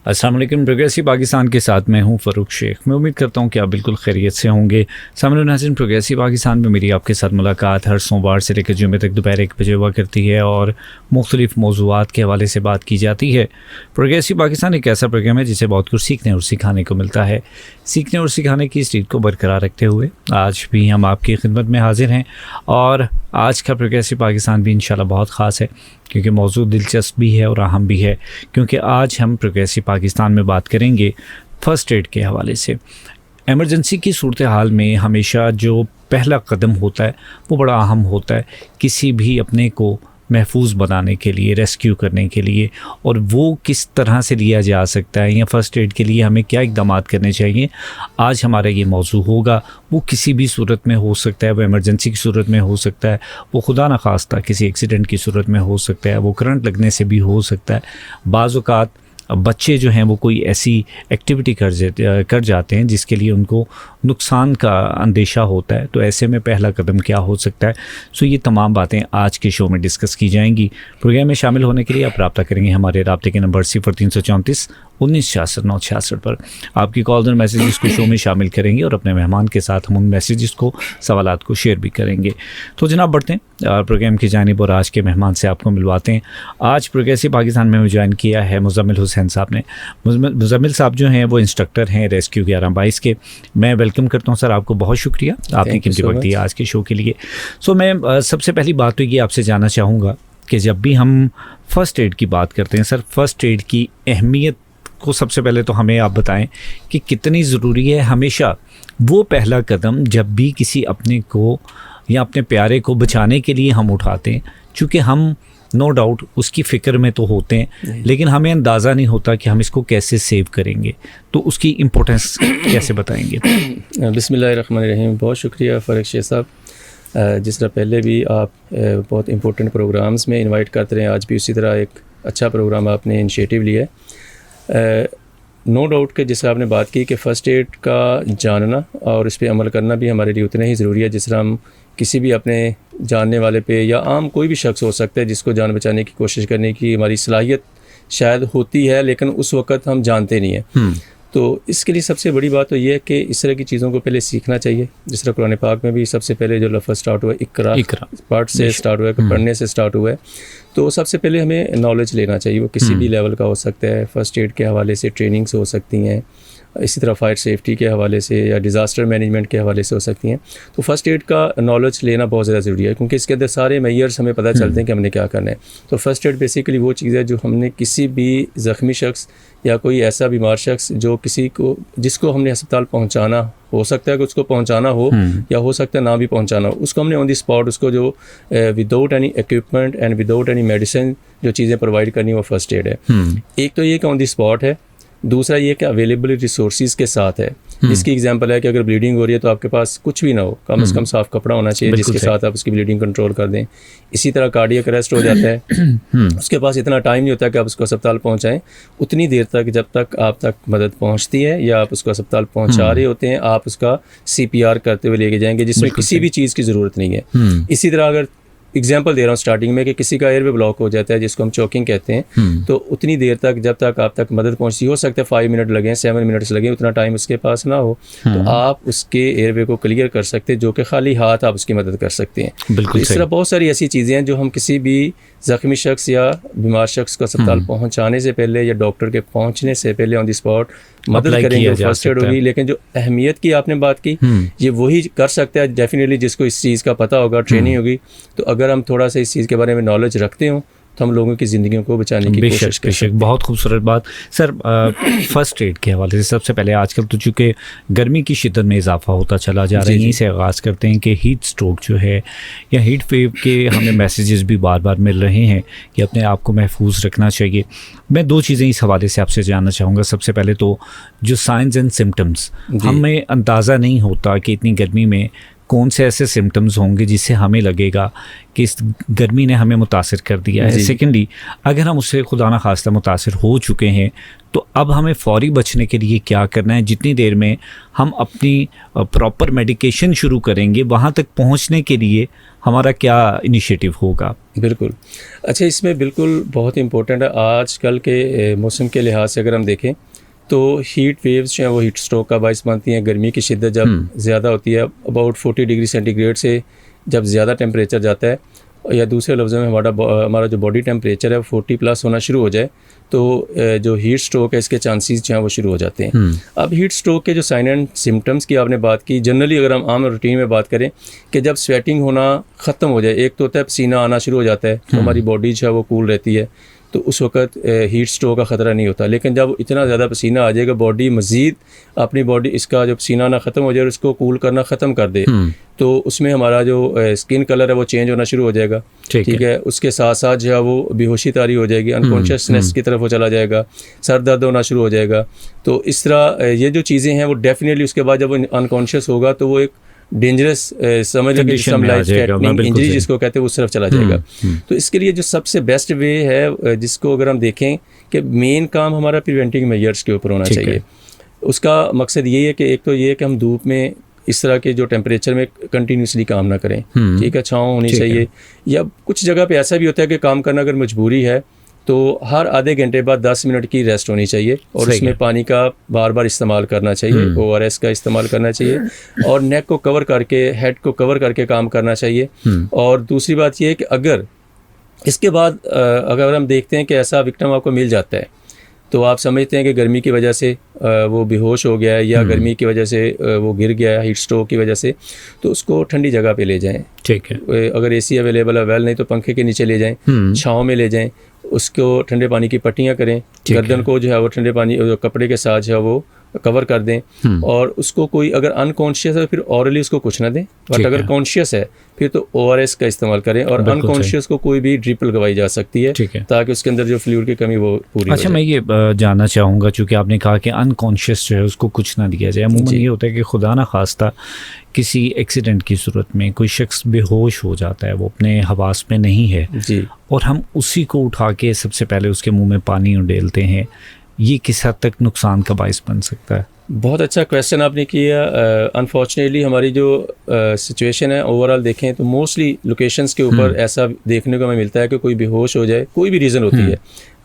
अस्सलाम वालेकुम। प्रोग्रेसिव पाकिस्तान के साथ मैं हूं फ़रूक शेख। मैं उम्मीद करता हूं कि आप बिल्कुल खैरियत से होंगे। सामने नाज़रीन, प्रोग्रेसिव पाकिस्तान में मेरी आपके साथ मुलाकात हर सोमवार से लेकर जुमे तक दोपहर 1 बजे हुआ करती है और मुख्तलिफ मौज़ूआत के हवाले से बात की जाती है। प्रोग्रेसिव पाकिस्तान एक ऐसा प्रोग्राम है जिसे बहुत कुछ सीखने और सिखाने को मिलता है। सीखने और सिखाने की इस रीत को बरकरार रखते हुए आज भी हम आपकी खिदमत में हाजिर हैं और आज का प्रोग्रेसिव पाकिस्तान भी इंशाल्लाह बहुत ख़ास है क्योंकि मौजूद दिलचस्प भी है और अहम भी है, क्योंकि आज हम प्रोग्रेसिव पाकिस्तान में बात करेंगे फ़र्स्ट एड के हवाले से। एमरजेंसी की सूरत हाल में हमेशा जो पहला कदम होता है वो बड़ा अहम होता है किसी भी अपने को महफूज बनाने के लिए, रेस्क्यू करने के लिए, और वो किस तरह से लिया जा सकता है या फ़र्स्ट एड के लिए हमें क्या इक़दाम करने चाहिए। आज हमारा ये मौजू होगा। वो किसी भी सूरत में हो सकता है, वो इमरजेंसी की सूरत में हो सकता है, वो खुदा न खास्ता किसी एक्सीडेंट की सूरत में हो सकता है, वो करंट लगने से भी हो सकता है। बाज़ औक़ात बच्चे जो हैं वो कोई ऐसी एक्टिविटी कर जाते हैं जिसके लिए उनको नुकसान का अंदेशा होता है, तो ऐसे में पहला कदम क्या हो सकता है। सो ये तमाम बातें आज के शो में डिस्कस की जाएंगी। प्रोग्राम में शामिल होने के लिए आप रब्ता करेंगे हमारे रब्ते के नंबर 0334 1966 966 पर। आपकी कॉल्स और मैसेजेस को शो में शामिल करेंगे और अपने मेहमान के साथ हम उन मैसेजेस को, सवालात को शेयर भी करेंगे। तो जनाब बढ़ते हैं प्रोग्राम की जानिब और आज के मेहमान से आपको मिलवाते हैं। आज प्रोग्रेसिव पाकिस्तान में ज्वाइन किया है मुज़म्मिल हुसैन साहब ने। मुज़म्मिल साहब जो हैं वो इंस्ट्रक्टर हैं रेस्क्यू 1122 के। मैं वेलकम करता हूं सर, आपको बहुत शुक्रिया, आपने कीमती वक्त दिया आज के शो के लिए। सो मैं सबसे पहली बात तो ये आपसे जानना चाहूँगा कि जब भी हम फ़र्स्ट एड की बात करते हैं सर, फ़र्स्ट एड की अहमियत को सबसे पहले तो हमें आप बताएं कि कितनी ज़रूरी है हमेशा वो पहला कदम जब भी किसी अपने को या अपने प्यारे को बचाने के लिए हम उठाते हैं। चूँकि हम नो डाउट उसकी फ़िक्र में तो होते हैं लेकिन हमें अंदाज़ा नहीं होता कि हम इसको कैसे सेव करेंगे, तो उसकी इम्पोर्टेंस कैसे बताएंगे। बिस्मिल्लाहिर्रहमानिर्रहीम। बहुत शुक्रिया फ़ारूक शेख साहब। जिस तरह पहले भी आप बहुत इंपॉर्टेंट प्रोग्राम्स में इनवाइट करते रहे, आज भी उसी तरह एक अच्छा प्रोग्राम आपने इनिशिएटिव लिया है। नो डाउट कि जिस तरह आपने बात की कि फ़र्स्ट एड का जानना और इस पर अमल करना भी हमारे लिए उतना ही ज़रूरी है जिस तरह हम किसी भी अपने जानने वाले पे या आम कोई भी शख्स हो सकता है जिसको जान बचाने की कोशिश करने की हमारी सलाहियत शायद होती है लेकिन उस वक़्त हम जानते नहीं हैं। तो इसके लिए सबसे बड़ी बात तो ये है कि इस तरह की चीज़ों को पहले सीखना चाहिए। जिस तरह कुरान पाक में भी सबसे पहले जो लफ्ज़ स्टार्ट हुआ इकरा पार्ट से स्टार्ट हुआ है, पढ़ने से स्टार्ट हुआ है। तो सबसे पहले हमें नॉलेज लेना चाहिए, वो किसी भी लेवल का हो सकता है। फ़र्स्ट एड के हवाले से ट्रेनिंग्स हो सकती हैं, इसी तरह फायर सेफ्टी के हवाले से या डिज़ास्टर मैनेजमेंट के हवाले से हो सकती हैं। तो फ़र्स्ट एड का नॉलेज लेना बहुत ज़्यादा ज़रूरी है क्योंकि इसके अंदर सारे मेजर्स हमें पता चलते हैं कि हमने क्या करना है। तो फ़र्स्ट एड बेसिकली वो चीज़ है जो हमने किसी भी ज़ख्मी शख्स या कोई ऐसा बीमार शख्स जो किसी को जिसको हमने अस्पताल पहुंचाना हो सकता है कि उसको पहुंचाना हो या हो सकता है ना भी पहुंचाना हो, उसको हमने ऑन द स्पॉट उसको जो without any equipment and without any medicine जो चीज़ें प्रोवाइड करनी वो फ़र्स्ट एड है। एक तो ये कि ऑन द स्पॉट है, दूसरा ये कि अवेलेबल रिसोर्सेज के साथ है। इसकी एग्जांपल है कि अगर ब्लीडिंग हो रही है तो आपके पास कुछ भी ना हो, कम से कम साफ़ कपड़ा होना चाहिए जिसके साथ आप उसकी ब्लीडिंग कंट्रोल कर दें। इसी तरह कार्डियक अरेस्ट हो जाता है, उसके पास इतना टाइम नहीं होता कि आप उसको अस्पताल पहुंचाएं। उतनी देर तक जब तक आप तक मदद पहुंचती है या आप उसको अस्पताल पहुंचा रहे होते हैं, आप उसका CPR करते हुए लेके जाएंगे जिसमें किसी भी चीज़ की ज़रूरत नहीं है। इसी तरह अगर एग्जाम्पल दे रहा हूँ स्टार्टिंग में कि किसी का एयरवे ब्लॉक हो जाता है जिसको हम चोकिंग कहते हैं, तो उतनी देर तक जब तक आप तक मदद पहुँचती हो सकता है 5 मिनट लगें, 7 मिनट्स लगें, उतना टाइम उसके पास ना हो तो आप उसके एयरवे को क्लियर कर सकते हैं, जो कि खाली हाथ आप उसकी मदद कर सकते हैं। बिल्कुल इस तरह बहुत सारी ऐसी चीज़ें हैं जो हम किसी भी ज़ख्मी शख्स या बीमार शख्स को अस्पताल पहुँचाने से पहले या डॉक्टर के पहुँचने से पहले ऑन द स्पॉट मदद करेंगे, फर्स्ट एड होगी। लेकिन जो अहमियत की आपने बात की, ये वही कर सकता है डेफिनेटली जिसको इस चीज़ का पता होगा, ट्रेनिंग होगी। तो अगर हम थोड़ा सा इस चीज़ के बारे में नॉलेज रखते हो तो हम लोगों की ज़िंदगियों को बचाने की कोशिश करें। बहुत खूबसूरत बात सर। फ़र्स्ट एड के हवाले से सबसे पहले आजकल तो चूँकि गर्मी की शिद्दत में इजाफा होता चला जा रहा है, यहीं से आगाज़ करते हैं कि हीट स्ट्रोक जो है या हीट वेव के हमें मैसेजेस भी बार बार मिल रहे हैं कि अपने आप को महफूज रखना चाहिए। मैं 2 चीज़ें इस हवाले से आपसे जानना चाहूँगा। सबसे पहले तो जो साइंस एंड सिम्टम्स, हमें अंदाज़ा नहीं होता कि इतनी गर्मी में कौन से ऐसे सिम्टम्स होंगे जिससे हमें लगेगा कि इस गर्मी ने हमें मुतासिर कर दिया है। सेकेंडली, अगर हम उससे खुदा न खास्ता मुतासिर हो चुके हैं तो अब हमें फौरी बचने के लिए क्या करना है? जितनी देर में हम अपनी प्रॉपर मेडिकेशन शुरू करेंगे, वहाँ तक पहुँचने के लिए हमारा क्या इनिशिएटिव होगा? बिल्कुल। अच्छा, इसमें बिल्कुल बहुत इम्पोर्टेंट है, आजकल के मौसम के लिहाज से अगर हम देखें तो हीट वेव्स जो है वो हीट स्ट्रोक का बायस बनती हैं। गर्मी की शिद्दत जब ज़्यादा होती है, अबाउट 40 डिग्री सेंटीग्रेड से जब ज़्यादा टेम्परेचर जाता है, या दूसरे लफ्ज़ों में हमारा जो बॉडी टेम्परेचर है 40 प्लस होना शुरू हो जाए, तो जो हीट स्ट्रोक है इसके चांसेस जो हैं वो शुरू हो जाते हैं। अब हीट स्ट्रोक के जो साइन एंड सिम्टम्स की आपने बात की, जनरली अगर हम आम रूटीन में बात करें कि जब स्वेटिंग होना ख़त्म हो जाए, एक तो होता है पसीना आना शुरू हो जाता है, तो हमारी बॉडी जो है वो कूल रहती है, तो उस वक्त हीट स्ट्रोक का ख़तरा नहीं होता। लेकिन जब इतना ज़्यादा पसीना आ जाएगा, बॉडी मज़ीद अपनी बॉडी इसका जो पसीना आना ख़त्म हो जाए और इसको कूल करना ख़त्म कर दे, तो उसमें हमारा जो स्किन कलर है वो चेंज होना शुरू हो जाएगा। ठीक है। उसके साथ साथ जो है वो बेहोशी तारी हो जाएगी, अनकॉन्शियसनेस की तरफ वो चला जाएगा, सर दर्द होना शुरू हो जाएगा। तो इस तरह ये जो चीज़ें हैं वो डेफिनेटली उसके बाद जब वो अनकॉन्शियस होगा तो वो एक डेंजरस समझ लीजिए जिसको हम लाइफ थ्रेटनिंग इंजरी जिसको कहते हैं उस तरफ चला जाएगा। तो इसके लिए जो सबसे बेस्ट वे है, जिसको अगर हम देखें कि मेन काम हमारा प्रिवेंटिंग मेजर्स के ऊपर होना चाहिए। उसका मकसद ये है कि एक तो ये है कि हम धूप में इस तरह के जो टेम्परेचर में कंटिन्यूसली काम ना करें। ठीक है, छाँव होनी चाहिए, या कुछ जगह पे ऐसा भी होता है कि काम करना अगर मजबूरी है तो हर आधे घंटे बाद 10 मिनट की रेस्ट होनी चाहिए, और उसमें पानी का बार बार इस्तेमाल करना चाहिए, ORS का इस्तेमाल करना चाहिए, और नेक को कवर करके, हेड को कवर करके काम करना चाहिए। और दूसरी बात यह है कि अगर इसके बाद अगर हम देखते हैं कि ऐसा विक्टिम आपको मिल जाता है, तो आप समझते हैं कि गर्मी की वजह से वो बेहोश हो गया है, या गर्मी की वजह से वो गिर गया है हीट स्ट्रोक की वजह से, तो उसको ठंडी जगह पे ले जाएं। ठीक है, अगर AC अवेलेबल है वेल, नहीं तो पंखे के नीचे ले जाएं, छाँव में ले जाएं, उसको ठंडे पानी की पट्टियाँ करें, गर्दन को जो है वो ठंडे पानी कपड़े के साथ जो है वो कवर कर दें, और उसको कोई अगर अनकॉन्शियस है फिर ऑरली उसको कुछ ना दें, बट अगर कॉन्शियस है फिर तो ORS का इस्तेमाल करें, और अनकॉन्शियस को कोई भी ड्रिप लगवाई जा सकती है, ताकि उसके अंदर जो फ्लूइड की कमी वो पूरी हो जाए। मैं ये जानना चाहूँगा, चूँकि आपने कहा कि अनकॉन्शियस जो है उसको कुछ ना दिया जाए, अमूमन ये होता है कि खुदा ना खास्ता किसी एक्सीडेंट की सूरत में कोई शख्स बेहोश हो जाता है, वो अपने हवास में नहीं है जी, और हम उसी को उठा के सबसे पहले उसके मुंह में पानी उड़ेलते हैं, ये किस हद तक नुकसान का बायस बन सकता है? बहुत अच्छा क्वेश्चन आपने किया। अनफॉर्चुनेटली हमारी जो सिचुएशन है ओवरऑल देखें तो मोस्टली लोकेशंस के ऊपर ऐसा देखने को हमें मिलता है कि कोई बेहोश हो जाए, कोई भी रीज़न होती है,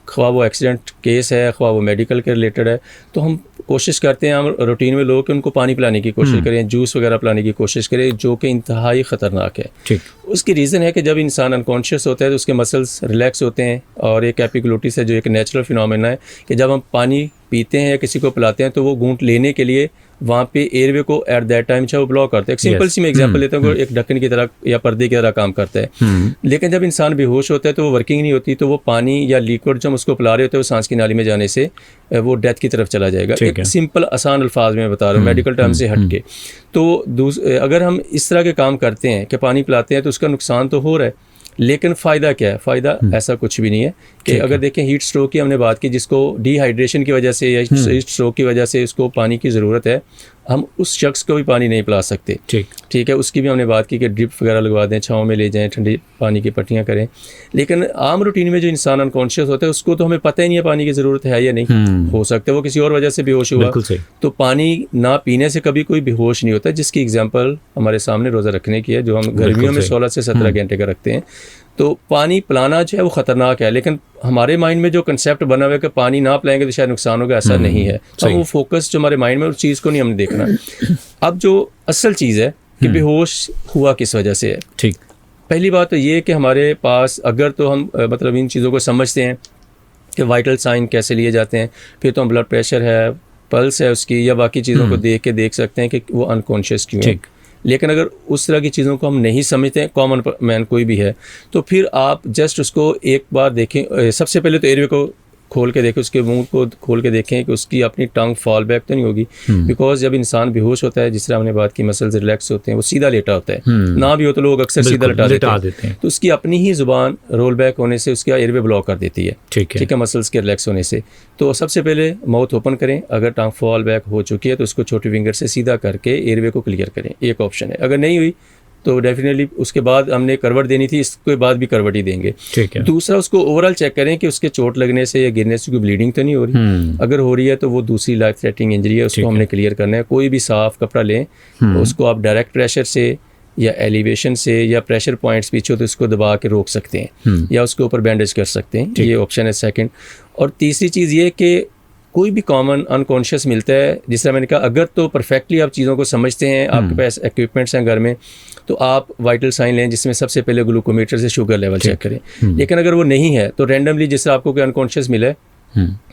ख्वाह वो एक्सीडेंट केस है, ख्वाह वो मेडिकल के रिलेटेड है, तो हम कोशिश करते हैं, हम रूटीन में लोग कि उनको पानी पिलाने की कोशिश करें, जूस वगैरह पिलाने की कोशिश करें, जो कि इंतहाई ख़तरनाक है। ठीक, उसकी रीज़न है कि जब इंसान अनकॉन्शियस होता है तो उसके मसल्स रिलैक्स होते हैं, और एक एपिग्लोटिस है जो एक नेचुरल फिनोमेना है कि जब हम पानी पीते हैं या किसी को पिलाते हैं तो वो घूंट लेने के लिए वहाँ पे एयरवे को एट दैट टाइम चाहे वो ब्लॉक करते हैं। एक सिंपल सी मैं एग्जांपल लेता हूँ, एक ढक्कन की तरह या पर्दे की तरह काम करता है। लेकिन जब इंसान बेहोश होता है तो वो वर्किंग नहीं होती, तो वो पानी या लिक्विड जो हम उसको पिला रहे होते हैं वो सांस की नाली में जाने से वो डेथ की तरफ चला जाएगा। एक सिंपल आसान अल्फाज में बता रहा हूँ, मेडिकल टर्म से हट के। तो अगर हम इस तरह के काम करते हैं कि पानी पिलाते हैं तो उसका नुकसान तो हो रहा है, लेकिन फ़ायदा क्या है? फ़ायदा ऐसा कुछ भी नहीं है कि अगर देखें हीट स्ट्रोक की हमने बात की, जिसको डिहाइड्रेशन की वजह से या हीट स्ट्रोक की वजह से उसको पानी की ज़रूरत है, हम उस शख्स को भी पानी नहीं पिला सकते। ठीक है, उसकी भी हमने बात की कि ड्रिप वगैरह लगवा दें, छाँव में ले जाएं, ठंडी पानी की पट्टियाँ करें। लेकिन आम रूटीन में जो इंसान अनकॉन्शियस होता है उसको तो हमें पता ही नहीं है पानी की ज़रूरत है या नहीं। हो सकता है वो किसी और वजह से बेहोश हुआ, तो पानी ना पीने से कभी कोई बेहोश नहीं होता, जिसकी एग्जाम्पल हमारे सामने रोज़ा रखने की है, जो हम गर्मियों में 16 से 17 घंटे का रखते हैं। तो पानी पिलाना जो है वो ख़तरनाक है, लेकिन हमारे माइंड में जो कंसेप्ट बना हुआ है कि पानी ना पिलाएंगे तो शायद नुकसान होगा, ऐसा नहीं है। तो वो फोकस जो हमारे माइंड में उस चीज़ को नहीं हमने देखना। अब जो असल चीज़ है कि बेहोश हुआ किस वजह से है। ठीक, पहली बात तो ये कि हमारे पास अगर तो हम मतलब इन चीज़ों को समझते हैं कि वाइटल साइन कैसे लिए जाते हैं, फिर तो हम ब्लड प्रेशर है, पल्स है उसकी, या बाकी चीज़ों को देख सकते हैं कि वो अनकॉन्शियस क्यों है। लेकिन अगर उस तरह की चीज़ों को हम नहीं समझते हैं, कॉमन मैन कोई भी है, तो फिर आप जस्ट उसको एक बार देखें। सबसे पहले तो एयरवे को खोल के देखें, उसके मुंह को खोल के देखें कि उसकी अपनी टंग फॉल बैक तो नहीं होगी, बिकॉज जब इंसान बेहोश होता है, जिस तरह हमने बात की, मसल्स रिलैक्स होते हैं, वो सीधा लेटा होता है, ना भी हो तो लोग अक्सर सीधा लेटा देते हैं, तो उसकी अपनी ही जुबान रोल बैक होने से उसका एयरवे ब्लॉक कर देती है, ठीक है, मसल्स के रिलैक्स होने से। तो सबसे पहले माउथ ओपन करें, अगर टंग फॉल बैक हो चुकी है तो उसको छोटी फिंगर से सीधा करके एयरवे को क्लियर करें, एक ऑप्शन है। अगर नहीं हुई तो डेफिनेटली उसके बाद हमने करवट देनी थी, इसके बाद भी करवट ही देंगे, ठीक है। दूसरा, उसको ओवरऑल चेक करें कि उसके चोट लगने से या गिरने से कोई ब्लीडिंग तो नहीं हो रही, अगर हो रही है तो वो दूसरी लाइफ थ्रेटनिंग इंजरी है, उसको हमने क्लियर करना है। कोई भी साफ कपड़ा लें, उसको आप डायरेक्ट प्रेशर से या एलिवेशन से या प्रेशर पॉइंट्स पीछे तो उसको दबा के रोक सकते हैं, या उसके ऊपर बैंडेज कर सकते हैं, ये ऑप्शन है सेकंड। और तीसरी चीज़ ये कि कोई भी कॉमन अनकॉन्शियस मिलता है, जिस तरह मैंने कहा, अगर तो परफेक्टली आप चीज़ों को समझते हैं, आपके पास इक्विपमेंट्स हैं घर में, तो आप वाइटल साइन लें, जिसमें सबसे पहले ग्लूकोमीटर से शुगर लेवल चेक करें। लेकिन अगर वो नहीं है तो रैंडमली जिससे आपको कोई अनकॉन्शियस मिले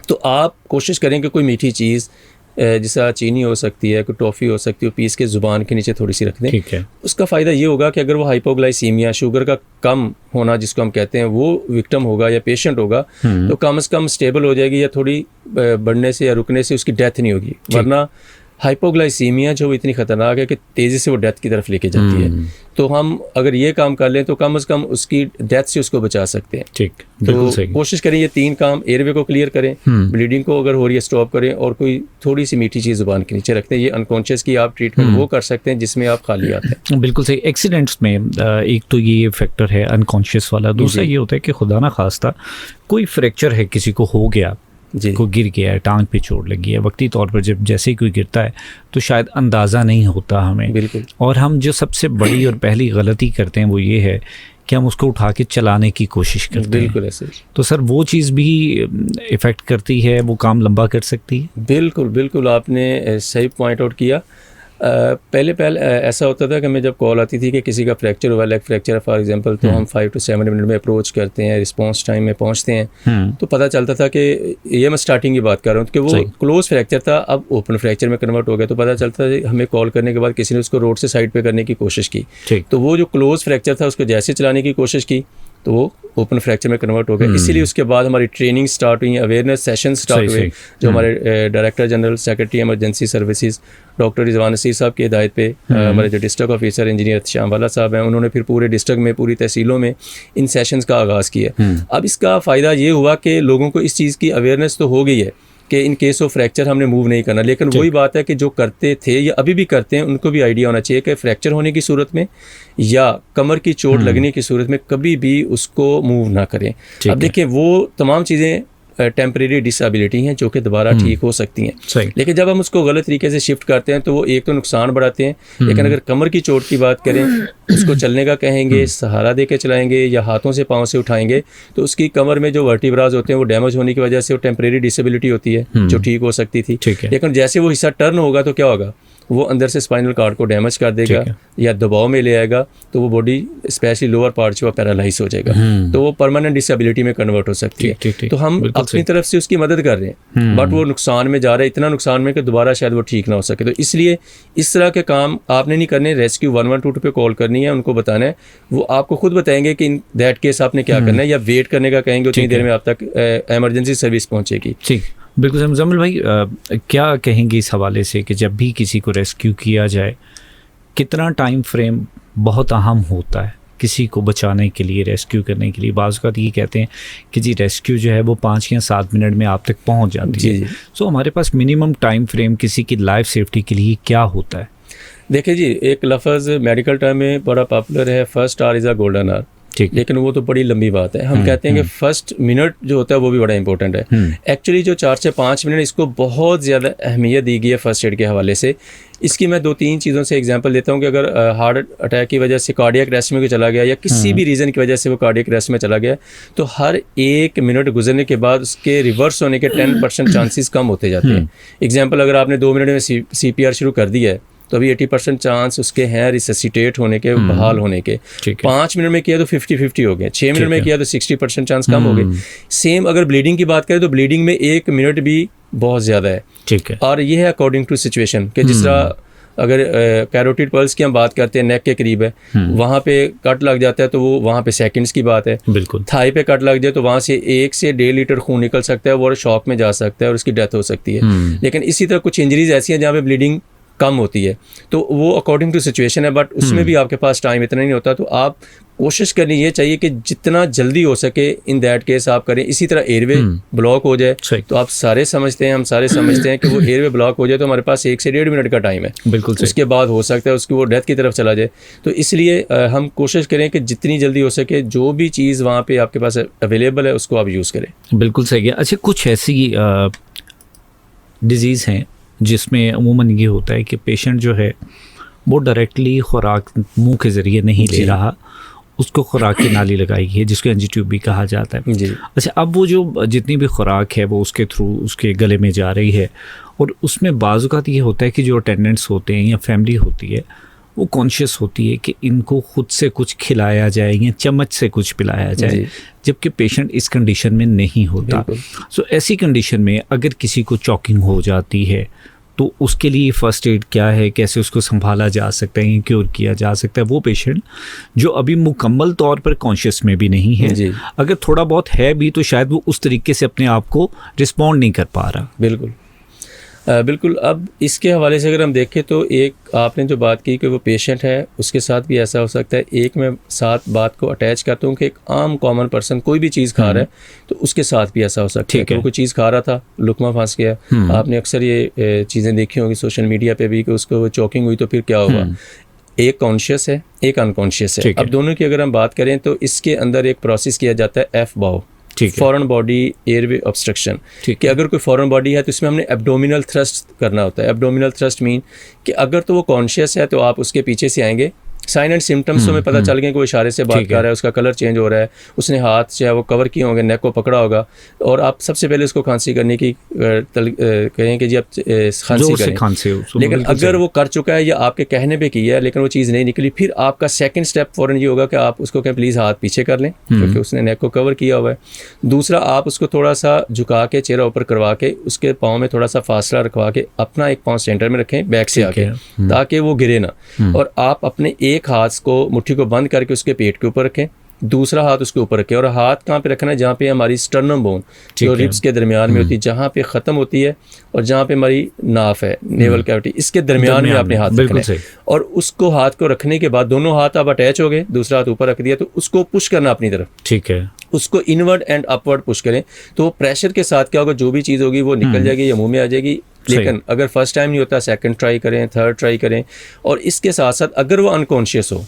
तो आप कोशिश करें कि कोई मीठी चीज़, जैसा चीनी हो सकती है, कोई टॉफ़ी हो सकती है, पीस के ज़ुबान के नीचे थोड़ी सी रख दें, ठीक है। उसका फ़ायदा ये होगा कि अगर वो हाइपोग्लाइसीमिया, शुगर का कम होना जिसको हम कहते हैं, वो विक्टिम होगा या पेशेंट होगा, तो कम से कम स्टेबल हो जाएगी, या थोड़ी बढ़ने से या रुकने से उसकी डेथ नहीं होगी। वरना हाइपोग्लाइसीमिया जो इतनी ख़तरनाक है कि तेज़ी से वो डेथ की तरफ लेके जाती है। तो हम अगर ये काम कर लें तो कम से कम उसकी डेथ से उसको बचा सकते हैं, ठीक। तो कोशिश करें ये 3 काम, एयरवे को क्लियर करें, ब्लीडिंग को अगर हो रही है स्टॉप करें, और कोई थोड़ी सी मीठी चीज़ ज़ुबान के नीचे रखते हैं। ये अनकॉन्शियस की आप ट्रीटमेंट वो कर सकते हैं जिसमें आप खाली आते हैं। बिल्कुल सही। एक्सीडेंट्स में एक तो ये फैक्टर है अनकॉन्शियस वाला, दूसरा ये होता है कि खुदा ना खास्ता कोई फ्रैक्चर है, किसी को हो गया, को गिर गया है, टांग पे चोट लगी है, वक्ती तौर पर जब जैसे ही कोई गिरता है तो शायद अंदाज़ा नहीं होता हमें, बिल्कुल। और हम जो सबसे बड़ी और पहली गलती करते हैं वो ये है कि हम उसको उठा के चलाने की कोशिश करते हैं, बिल्कुल ऐसे। तो सर वो चीज़ भी इफ़ेक्ट करती है, वो काम लंबा कर सकती है? बिल्कुल बिल्कुल, आपने सही पॉइंट आउट किया। पहले ऐसा होता था कि हमें जब कॉल आती थी कि किसी का फ्रैक्चर हुआ, लेग फ्रैक्चर फॉर एग्जांपल, तो हम 5 to 7 मिनट में अप्रोच करते हैं, रिस्पांस टाइम में पहुंचते हैं, तो पता चलता था कि ये मैं स्टार्टिंग की बात कर रहा हूँ कि वो क्लोज फ्रैक्चर था, अब ओपन फ्रैक्चर में कन्वर्ट हो गया। तो पता चलता था हमें कॉल करने के बाद किसी ने उसको रोड से साइड पे करने की कोशिश की, तो वो जो क्लोज फ्रैक्चर था उसको जैसे चलाने की कोशिश की तो वो ओपन फ्रैक्चर में कन्वर्ट हो गया। इसीलिए उसके बाद हमारी ट्रेनिंग स्टार्ट हुई, अवेयरनेस सेशन स्टार्ट हुए, जो हमारे director general secretary emergency services doctor Rizwan Naseer साहब की हिदायत पे हमारे जो डिस्ट्रिक्ट ऑफिसर इंजीनियर शामवाला साहब हैं, उन्होंने फिर पूरे डिस्ट्रिक्ट में, पूरी तहसीलों में इन सेशंस का आगाज़ किया। अब इसका फ़ायदा ये हुआ कि लोगों को इस चीज़ की अवेयरनेस तो हो गई है कि इन केस ऑफ फ्रैक्चर हमने मूव नहीं करना, लेकिन वही बात है कि जो करते थे या अभी भी करते हैं उनको भी आइडिया होना चाहिए कि फ्रैक्चर होने की सूरत में या कमर की चोट लगने की सूरत में कभी भी उसको मूव ना करें। अब देखिए, वो तमाम चीज़ें टेम्परेरी डिसेबिलिटी हैं जो कि दोबारा ठीक हो सकती हैं, लेकिन जब हम उसको गलत तरीके से शिफ्ट करते हैं तो वो एक तो नुकसान बढ़ाते हैं, लेकिन अगर कमर की चोट की बात करें, उसको चलने का कहेंगे, सहारा दे के चलाएंगे या हाथों से पाँव से उठाएंगे, तो उसकी कमर में जो वर्टिब्राज होते हैं वो डैमेज होने की वजह से वो टेम्परेरी डिसेबिलिटी होती है जो ठीक हो सकती थी। लेकिन जैसे वो हिस्सा टर्न होगा तो क्या होगा, वो अंदर से स्पाइनल कार्ड को डैमेज कर देगा या दबाव में ले आएगा, तो वो बॉडी स्पेशली लोअर पार्ट जो पैरालाइज हो जाएगा, तो वो परमानेंट डिसेबिलिटी में कन्वर्ट हो सकती है। तो हम अपनी तरफ से उसकी मदद कर रहे हैं, बट वो नुकसान में जा रहा है, इतना नुकसान में कि दोबारा शायद वो ठीक ना हो सके। तो इसलिए इस तरह के काम आपने नहीं करने, रेस्क्यू 112 पे कॉल करनी है, उनको बताना है, वो आपको खुद बताएंगे कि इन दैट केस आपने क्या करना है, या वेट करने का कहेंगे, उतनी देर में आप तक इमरजेंसी सर्विस पहुँचेगी। बिल्कुल सर। मुज़म्मिल भाई, क्या कहेंगे इस हवाले से कि जब भी किसी को रेस्क्यू किया जाए, कितना टाइम फ्रेम बहुत अहम होता है किसी को बचाने के लिए, रेस्क्यू करने के लिए? बाज़ बात ये कहते हैं कि जी रेस्क्यू जो है वो 5 या 7 मिनट में आप तक पहुंच जाती है। सो हमारे पास मिनिमम टाइम फ्रेम किसी की लाइफ सेफ्टी के लिए क्या होता है? देखिए जी, एक लफ्ज़ मेडिकल टर्म में बड़ा पॉपुलर है, first hour is a golden hour, लेकिन वो तो बड़ी लंबी बात है। हम कहते हैं कि फर्स्ट मिनट जो होता है वो भी बड़ा इंपॉर्टेंट है। एक्चुअली जो 4 से 5 मिनट, इसको बहुत ज़्यादा अहमियत दी गई है फर्स्ट एड के हवाले से। इसकी मैं 2-3 चीज़ों से एग्जांपल देता हूँ कि अगर हार्ट अटैक की वजह से कार्डियक अरेस्ट में चला गया या किसी भी रीज़न की वजह से वो कार्डियक अरेस्ट में चला गया, तो हर 1 मिनट गुजरने के बाद उसके रिवर्स होने के 10% चांसेस कम होते जाते हैं। एग्जाम्पल, अगर आपने 2 मिनट में CPR शुरू कर दिया है तो अभी 80% चांस उसके हैं रिससिटेट होने के, बहाल होने के। 5 मिनट में किया तो 50-50 हो गए, 6 मिनट में किया तो 60% चांस कम हो गए। सेम अगर ब्लीडिंग की बात करें तो ब्लीडिंग में 1 मिनट भी बहुत ज़्यादा है, ठीक है। और ये है अकॉर्डिंग टू सिचुएशन कि जिस तरह अगर कैरोटिड पल्स की हम बात करते हैं, नेक के करीब है, वहाँ पे कट लग जाता है तो वो वहाँ पे सेकंड्स की बात है। बिल्कुल। थाई पे कट लग जाए तो वहाँ से 1 से 1.5 लीटर खून निकल सकता है, वो शॉक में जा सकता है और उसकी डेथ हो सकती है। लेकिन इसी तरह कुछ इंजरीज ऐसी हैं जहाँ पे ब्लीडिंग कम होती है, तो वो अकॉर्डिंग टू सिचुएशन है, बट उसमें भी आपके पास टाइम इतना नहीं होता, तो आप कोशिश करनी ये चाहिए कि जितना जल्दी हो सके इन दैट केस आप करें। इसी तरह एयरवे ब्लॉक हो जाए तो आप सारे समझते हैं, हम सारे समझते हैं कि वो एयरवे ब्लॉक हो जाए तो हमारे पास 1 से 1.5 मिनट का टाइम है, बिल्कुल। उसके बाद हो सकता है उसकी वो डेथ की तरफ चला जाए। तो इसलिए हम कोशिश करें कि जितनी जल्दी हो सके जो भी चीज़ वहाँ पे आपके पास अवेलेबल है उसको आप यूज़ करें। बिल्कुल सही है। अच्छा, कुछ ऐसी डिजीज़ हैं जिसमें अमूमन ये होता है कि पेशेंट जो है वो डायरेक्टली खुराक मुंह के ज़रिए नहीं ले रहा, उसको खुराक की नाली लगाई है जिसको एनजी ट्यूब भी कहा जाता है जी। अच्छा, अब वो जो जितनी भी खुराक है वो उसके थ्रू उसके गले में जा रही है, और उसमें बाज़-औक़ात ये होता है कि जो अटेंडेंट्स होते हैं या फैमिली होती है वो कॉन्शियस होती है कि इनको खुद से कुछ खिलाया जाए या चम्मच से कुछ पिलाया जाए, जबकि पेशेंट इस कंडीशन में नहीं होता। सो ऐसी कंडीशन में अगर किसी को चॉकिंग हो जाती है तो उसके लिए फ़र्स्ट एड क्या है, कैसे उसको संभाला जा सकता है, क्योर किया जा सकता है, वो पेशेंट जो अभी मुकम्मल तौर पर कॉन्शियस में भी नहीं है, अगर थोड़ा बहुत है भी तो शायद वो उस तरीके से अपने आप को रिस्पॉन्ड नहीं कर पा रहा। बिल्कुल बिल्कुल। अब इसके हवाले से अगर हम देखें तो एक आपने जो बात की कि वो पेशेंट है उसके साथ भी ऐसा हो सकता है, एक मैं साथ बात को अटैच करता हूँ कि एक आम कॉमन पर्सन कोई भी चीज़ खा रहा है तो उसके साथ भी ऐसा हो सकता है कि वो कोई चीज़ खा रहा था, लुकमा फंस गया। आपने अक्सर ये चीज़ें देखी होंगी सोशल मीडिया पे भी कि उसको चॉकिंग हुई तो फिर क्या हुआ, एक कॉन्शियस है एक अनकॉन्शियस है। अब दोनों की अगर हम बात करें तो इसके अंदर एक प्रोसेस किया जाता है एफ-बाओ, फॉरेन बॉडी एयरवे ऑब्स्ट्रक्शन, कि अगर कोई फॉरेन बॉडी है तो इसमें हमने एब्डोमिनल थ्रस्ट करना होता है। एब्डोमिनल थ्रस्ट मीन कि अगर तो वो कॉन्शियस है तो आप उसके पीछे से आएंगे, साइन एंड सिम्टम्स में पता चल गए कि वो इशारे से बात कर रहा है, उसका कलर चेंज हो रहा है, उसने हाथ चाहे वो कवर किए होंगे, नेक को पकड़ा होगा, और आप सबसे पहले उसको खांसी करने की कहें कि जी आप खांसी करें। लेकिन अगर वो कर चुका है या आपके कहने पे किया है लेकिन वो चीज़ नहीं निकली, फिर आपका सेकंड स्टेप फ़ौरन ये होगा कि आप उसको कहें प्लीज़ हाथ पीछे कर लें क्योंकि उसने नेक को कवर किया हुआ है। दूसरा, आप उसको थोड़ा सा झुका के चेहरा ऊपर करवा के उसके पाँव में थोड़ा सा फासला रखवा के अपना एक पाँव सेंटर में रखें बैक से आके, ताकि वो गिरे ना, और आप अपने एक हाथ को मुट्ठी को बंद करके उसके पेट के ऊपर रखें, दूसरा हाथ उसके ऊपर रखें, और हाथ कहाँ पे रखना है, जहाँ पे हमारी स्टर्नम बोन जो रिब्स के दरमियान में होती है, जहाँ पे ख़त्म होती है और जहाँ पे हमारी नाफ है नेवल कैविटी, इसके दरमियान में आपने हाथ रखना है। और उसको हाथ को रखने के बाद दोनों हाथ आप अटैच हो गए, दूसरा हाथ ऊपर रख दिया तो उसको पुश करना अपनी तरफ, ठीक है, उसको इनवर्ड एंड अपवर्ड पुश करें तो प्रेशर के साथ क्या होगा, जो भी चीज़ होगी वो निकल जाएगी या मुंह में आ जाएगी। लेकिन अगर फर्स्ट टाइम नहीं होता, सेकंड ट्राई करें, थर्ड ट्राई करें, और इसके साथ साथ अगर वो अनकॉन्शियस हो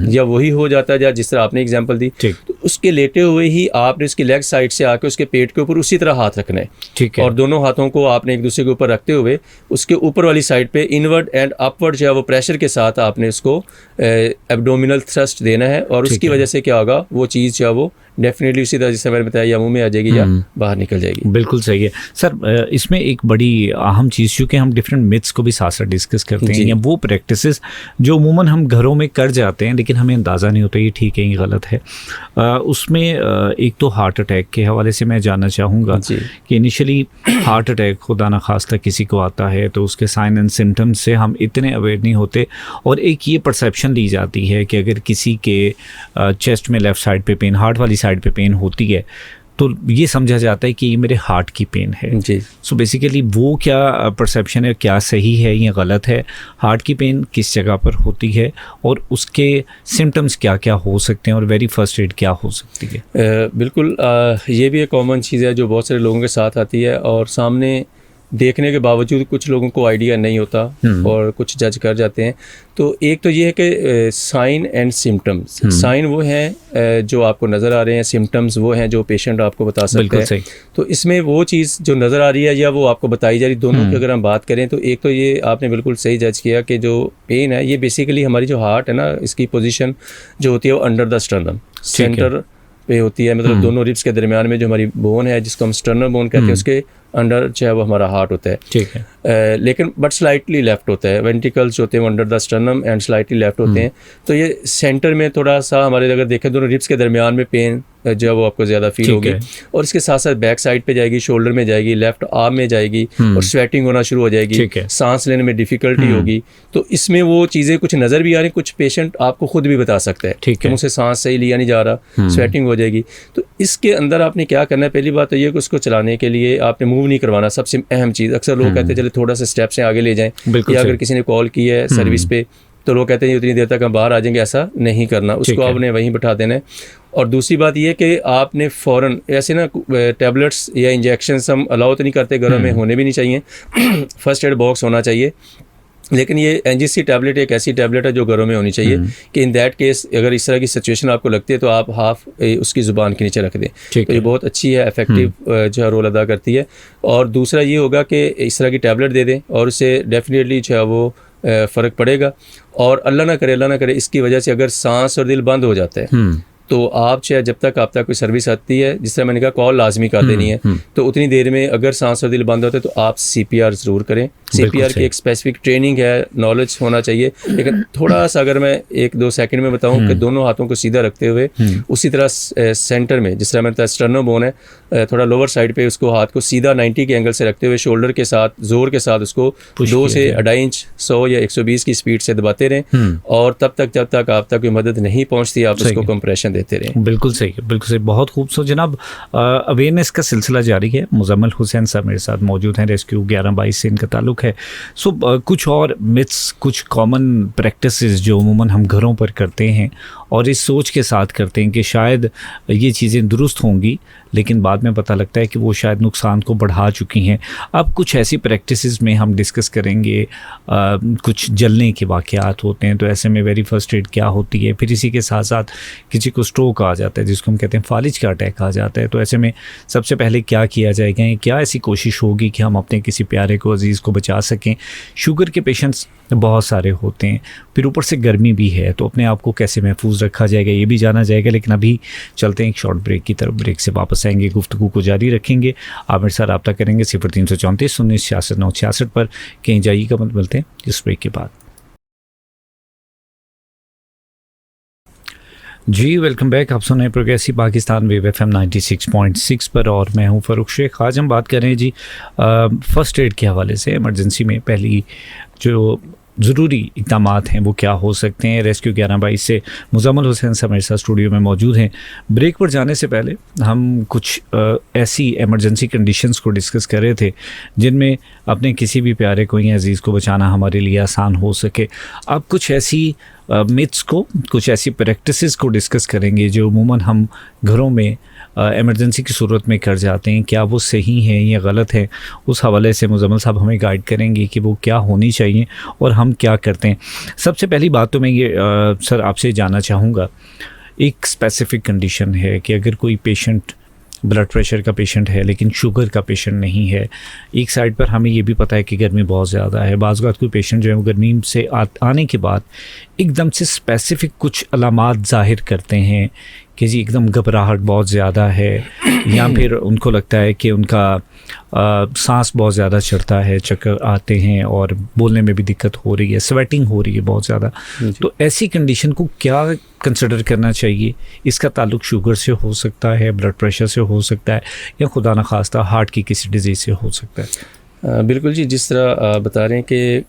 या वही हो जाता है या जिस तरह आपने एग्जांपल दी, तो उसके लेटे हुए ही आपने उसकी लेग साइड से आके उसके पेट के ऊपर उसी तरह हाथ रखना है, ठीक है, और दोनों हाथों को आपने एक दूसरे के ऊपर रखते हुए उसके ऊपर वाली साइड पे इनवर्ड एंड अपवर्ड जो है वो प्रेशर के साथ आपने उसको एब्डोमिनल थ्रस्ट देना है, और उसकी वजह से क्या होगा, वो चीज़ जो है वो डेफिनेटली उसी तरह जिससे मैंने बताया या मुंह में आ जाएगी या बाहर निकल जाएगी। बिल्कुल सही है सर। इसमें एक बड़ी अहम चीज़, क्योंकि हम डिफरेंट मिथ्स को भी साथ साथ डिस्कस करते हैं, या वो प्रैक्टिसेस जो अमूमन हम घरों में कर जाते हैं लेकिन हमें अंदाज़ा नहीं होता ये ठीक है ये गलत है। उसमें एक तो हार्ट अटैक के हवाले से मैं जानना चाहूँगा कि इनिशियली हार्ट अटैक खुदा न खास्ता किसी को आता है तो उसके साइन एंड सिम्टम्स से हम इतने अवेयर नहीं होते, और एक ये परसेप्शन ली जाती है कि अगर किसी के चेस्ट में लेफ़्ट साइड पे पेन, हार्ट वाली साइड पे पेन होती है तो ये समझा जाता है कि ये मेरे हार्ट की पेन है जी। सो बेसिकली वो क्या परसेप्शन है, क्या सही है या गलत है, हार्ट की पेन किस जगह पर होती है और उसके सिम्टम्स क्या क्या हो सकते हैं और वेरी फर्स्ट एड क्या हो सकती है? बिल्कुल ये भी एक कॉमन चीज़ है जो बहुत सारे लोगों के साथ आती है, और सामने देखने के बावजूद कुछ लोगों को आइडिया नहीं होता और कुछ जज कर जाते हैं। तो एक तो ये है कि साइन एंड सिम्टम्स, साइन वो हैं जो आपको नज़र आ रहे हैं, सिम्टम्स वो हैं जो पेशेंट आपको बता सकता है। तो इसमें वो चीज़ जो नज़र आ रही है या वो आपको बताई जा रही, दोनों की अगर हम बात करें तो एक तो ये आपने बिल्कुल सही जज किया कि जो पेन है ये बेसिकली हमारी जो हार्ट है ना, इसकी पोजीशन जो होती है वो अंडर द स्टर्नम सेंटर पे होती है, मतलब दोनों रिब्स के दरमियान में जो हमारी बोन है जिसको हम स्टर्नम बोन कहते हैं, उसके अंडर जो है वो हमारा हार्ट होता है, ठीक है, लेकिन बट स्लाइटली लेफ्ट होता है। वेंट्रिकल्स जो होते हैं वो under the sternum and slightly left होते हैं। तो ये सेंटर में थोड़ा सा हमारे अगर देखें दोनों रिब्स के दरमियान में पेन जो है वो आपको ज़्यादा फील होगी, और इसके साथ साथ बैक साइड पे जाएगी, शोल्डर में जाएगी, लेफ्ट आर्म में जाएगी, और स्वेटिंग होना शुरू हो जाएगी, सांस लेने में डिफ़िकल्टी होगी। तो इसमें वो चीज़ें कुछ नज़र भी आ रही, कुछ पेशेंट आपको खुद भी बता सकता है कि मुझसे सांस सही लिया नहीं जा रहा, स्वेटिंग हो जाएगी। तो इसके अंदर आपने क्या करना है, पहली बात तो ये कि उसको चलाने के लिए आपने मूव नहीं करवाना, सबसे अहम चीज़। अक्सर लोग कहते हैं चले थोड़ा सा स्टेप से आगे ले जाएं, या अगर किसी ने कॉल की है सर्विस पे तो लोग कहते हैं उतनी देर तक हम बाहर आ जाएंगे, ऐसा नहीं करना, उसको आपने वहीं बैठा देना है। और दूसरी बात ये कि आपने फ़ौरन ऐसे ना टैबलेट्स या इंजेक्शंस हम अलाउ तो नहीं करते, घरों में होने भी नहीं चाहिए। फर्स्ट एड बॉक्स होना चाहिए, लेकिन ये एनजीसी टैबलेट एक ऐसी टैबलेट है जो घरों में होनी चाहिए कि इन दैट केस अगर इस तरह की सिचुएशन आपको लगती है तो आप हाफ उसकी ज़ुबान के नीचे रख दें। तो ये बहुत अच्छी है, इफेक्टिव जो है रोल अदा करती है। और दूसरा ये होगा कि इस तरह की टैबलेट दे दें और उससे डेफिनेटली जो है वो फ़र्क पड़ेगा। और अल्लाह ना करे इसकी वजह से अगर सांस और दिल बंद हो जाता है तो आप चाहे जब तक आप तक कोई सर्विस आती है, जिस तरह मैंने कहा कॉल लाजमी कर देनी है, तो उतनी देर में अगर सांस और दिल बंद होता है तो आप CPR ज़रूर करें। CPR की एक स्पेसिफिक ट्रेनिंग है, नॉलेज होना चाहिए। लेकिन थोड़ा सा अगर मैं 1-2 सेकंड में बताऊं कि दोनों हाथों को सीधा रखते हुए उसी तरह सेंटर में, जिस तरह मैंने बताया स्टर्नो बोन है, थोड़ा लोअर साइड पे उसको हाथ को सीधा 90 के एंगल से रखते हुए शोल्डर के साथ ज़ोर के साथ उसको 2 से 2.5 इंच 100 या 120 की स्पीड से दबाते रहें, और तब तक जब तक आप तक कोई मदद नहीं पहुँचती आप उसको कंप्रेशन देते रहें। बिल्कुल सही है, बिल्कुल सही, बहुत खूबसूरत। जनाब, अवेयरनेस का सिलसिला जारी है। मुजम्मिल हुसैन साहब मेरे साथ मौजूद हैं, रेस्क्यू 1122 से इनका ताल्लुक़ है। सो कुछ और मिथ्स, कुछ कॉमन प्रैक्टिसेस जो अमूमन हम घरों पर करते हैं और इस सोच के साथ करते हैं कि शायद ये चीज़ें दुरुस्त होंगी, लेकिन बाद में पता लगता है कि वो शायद नुकसान को बढ़ा चुकी हैं। अब कुछ ऐसी प्रैक्टिसेस में हम डिस्कस करेंगे। कुछ जलने के वाक़यात होते हैं, तो ऐसे में वेरी फर्स्ट एड क्या होती है। फिर इसी के साथ साथ किसी को स्ट्रोक आ जाता है, जिसको हम कहते हैं फालिज का अटैक आ जाता है, तो ऐसे में सबसे पहले क्या किया जाएगा, क्या ऐसी कोशिश होगी कि हम अपने किसी प्यारे को, अजीज़ को बचा सकें। शुगर के पेशेंट्स बहुत सारे होते हैं, फिर ऊपर से गर्मी भी है, तो अपने आप को कैसे महफूज रखा जाएगा ये भी जाना जाएगा। लेकिन अभी चलते हैं एक शॉर्ट ब्रेक की तरफ, ब्रेक से वापस आएंगे, गुफ्तगू को जारी रखेंगे। आप मेरे साथ रब्ता करेंगे 0334 19 66 966 पर। कहीं जाइएगा मत, मिलते हैं इस ब्रेक के बाद। जी वेलकम बैक। आप सुन रहे हैं प्रोग्रेसिव पाकिस्तान वेव FM 96.6 पर, और मैं हूं फ़ारूक शेख। आज हम बात कर रहे हैं जी फ़र्स्ट एड के हवाले से। इमरजेंसी में पहली जो ज़रूरी इक़दामात हैं वो क्या हो सकते हैं। रेस्क्यू 1122 से मुजम्मिल हुसैन साहब मेरे साथ स्टूडियो में मौजूद हैं। ब्रेक पर जाने से पहले हम कुछ ऐसी एमरजेंसी कंडीशंस को डिस्कस कर रहे थे जिनमें अपने किसी भी प्यारे को या अजीज़ को बचाना हमारे लिए आसान हो सके। अब कुछ ऐसी मिथ्स को, कुछ ऐसी प्रैक्टिसेस को डिस्कस करेंगे जो अमूमन हम घरों में इमरजेंसी की सूरत में कर जाते हैं। क्या वो सही हैं या गलत है, उस हवाले से मुजम्मिल साहब हमें गाइड करेंगे कि वो क्या होनी चाहिए और हम क्या करते हैं। सबसे पहली बात तो मैं ये सर आपसे जानना चाहूँगा, एक स्पेसिफ़िक कंडीशन है कि अगर कोई पेशेंट ब्लड प्रेशर का पेशेंट है लेकिन शुगर का पेशेंट नहीं है, एक साइड पर हमें ये भी पता है कि गर्मी बहुत ज़्यादा है, बाज़ औक़ात कोई पेशेंट जो है वो गर्मी से आने के बाद एकदम से स्पेसिफ़िक कुछ अलामात ज़ाहिर करते हैं कि जी एकदम घबराहट बहुत ज़्यादा है, या फिर उनको लगता है कि उनका सांस बहुत ज़्यादा चढ़ता है, चक्कर आते हैं और बोलने में भी दिक्कत हो रही है, स्वेटिंग हो रही है बहुत ज़्यादा। तो ऐसी कंडीशन को क्या कंसिडर करना चाहिए? इसका ताल्लुक शुगर से हो सकता है, ब्लड प्रेशर से हो सकता है, या खुदा न खास्ता हार्ट की किसी डिजीज़ से हो सकता है? बिल्कुल जी, जिस तरह बता रहे हैं कि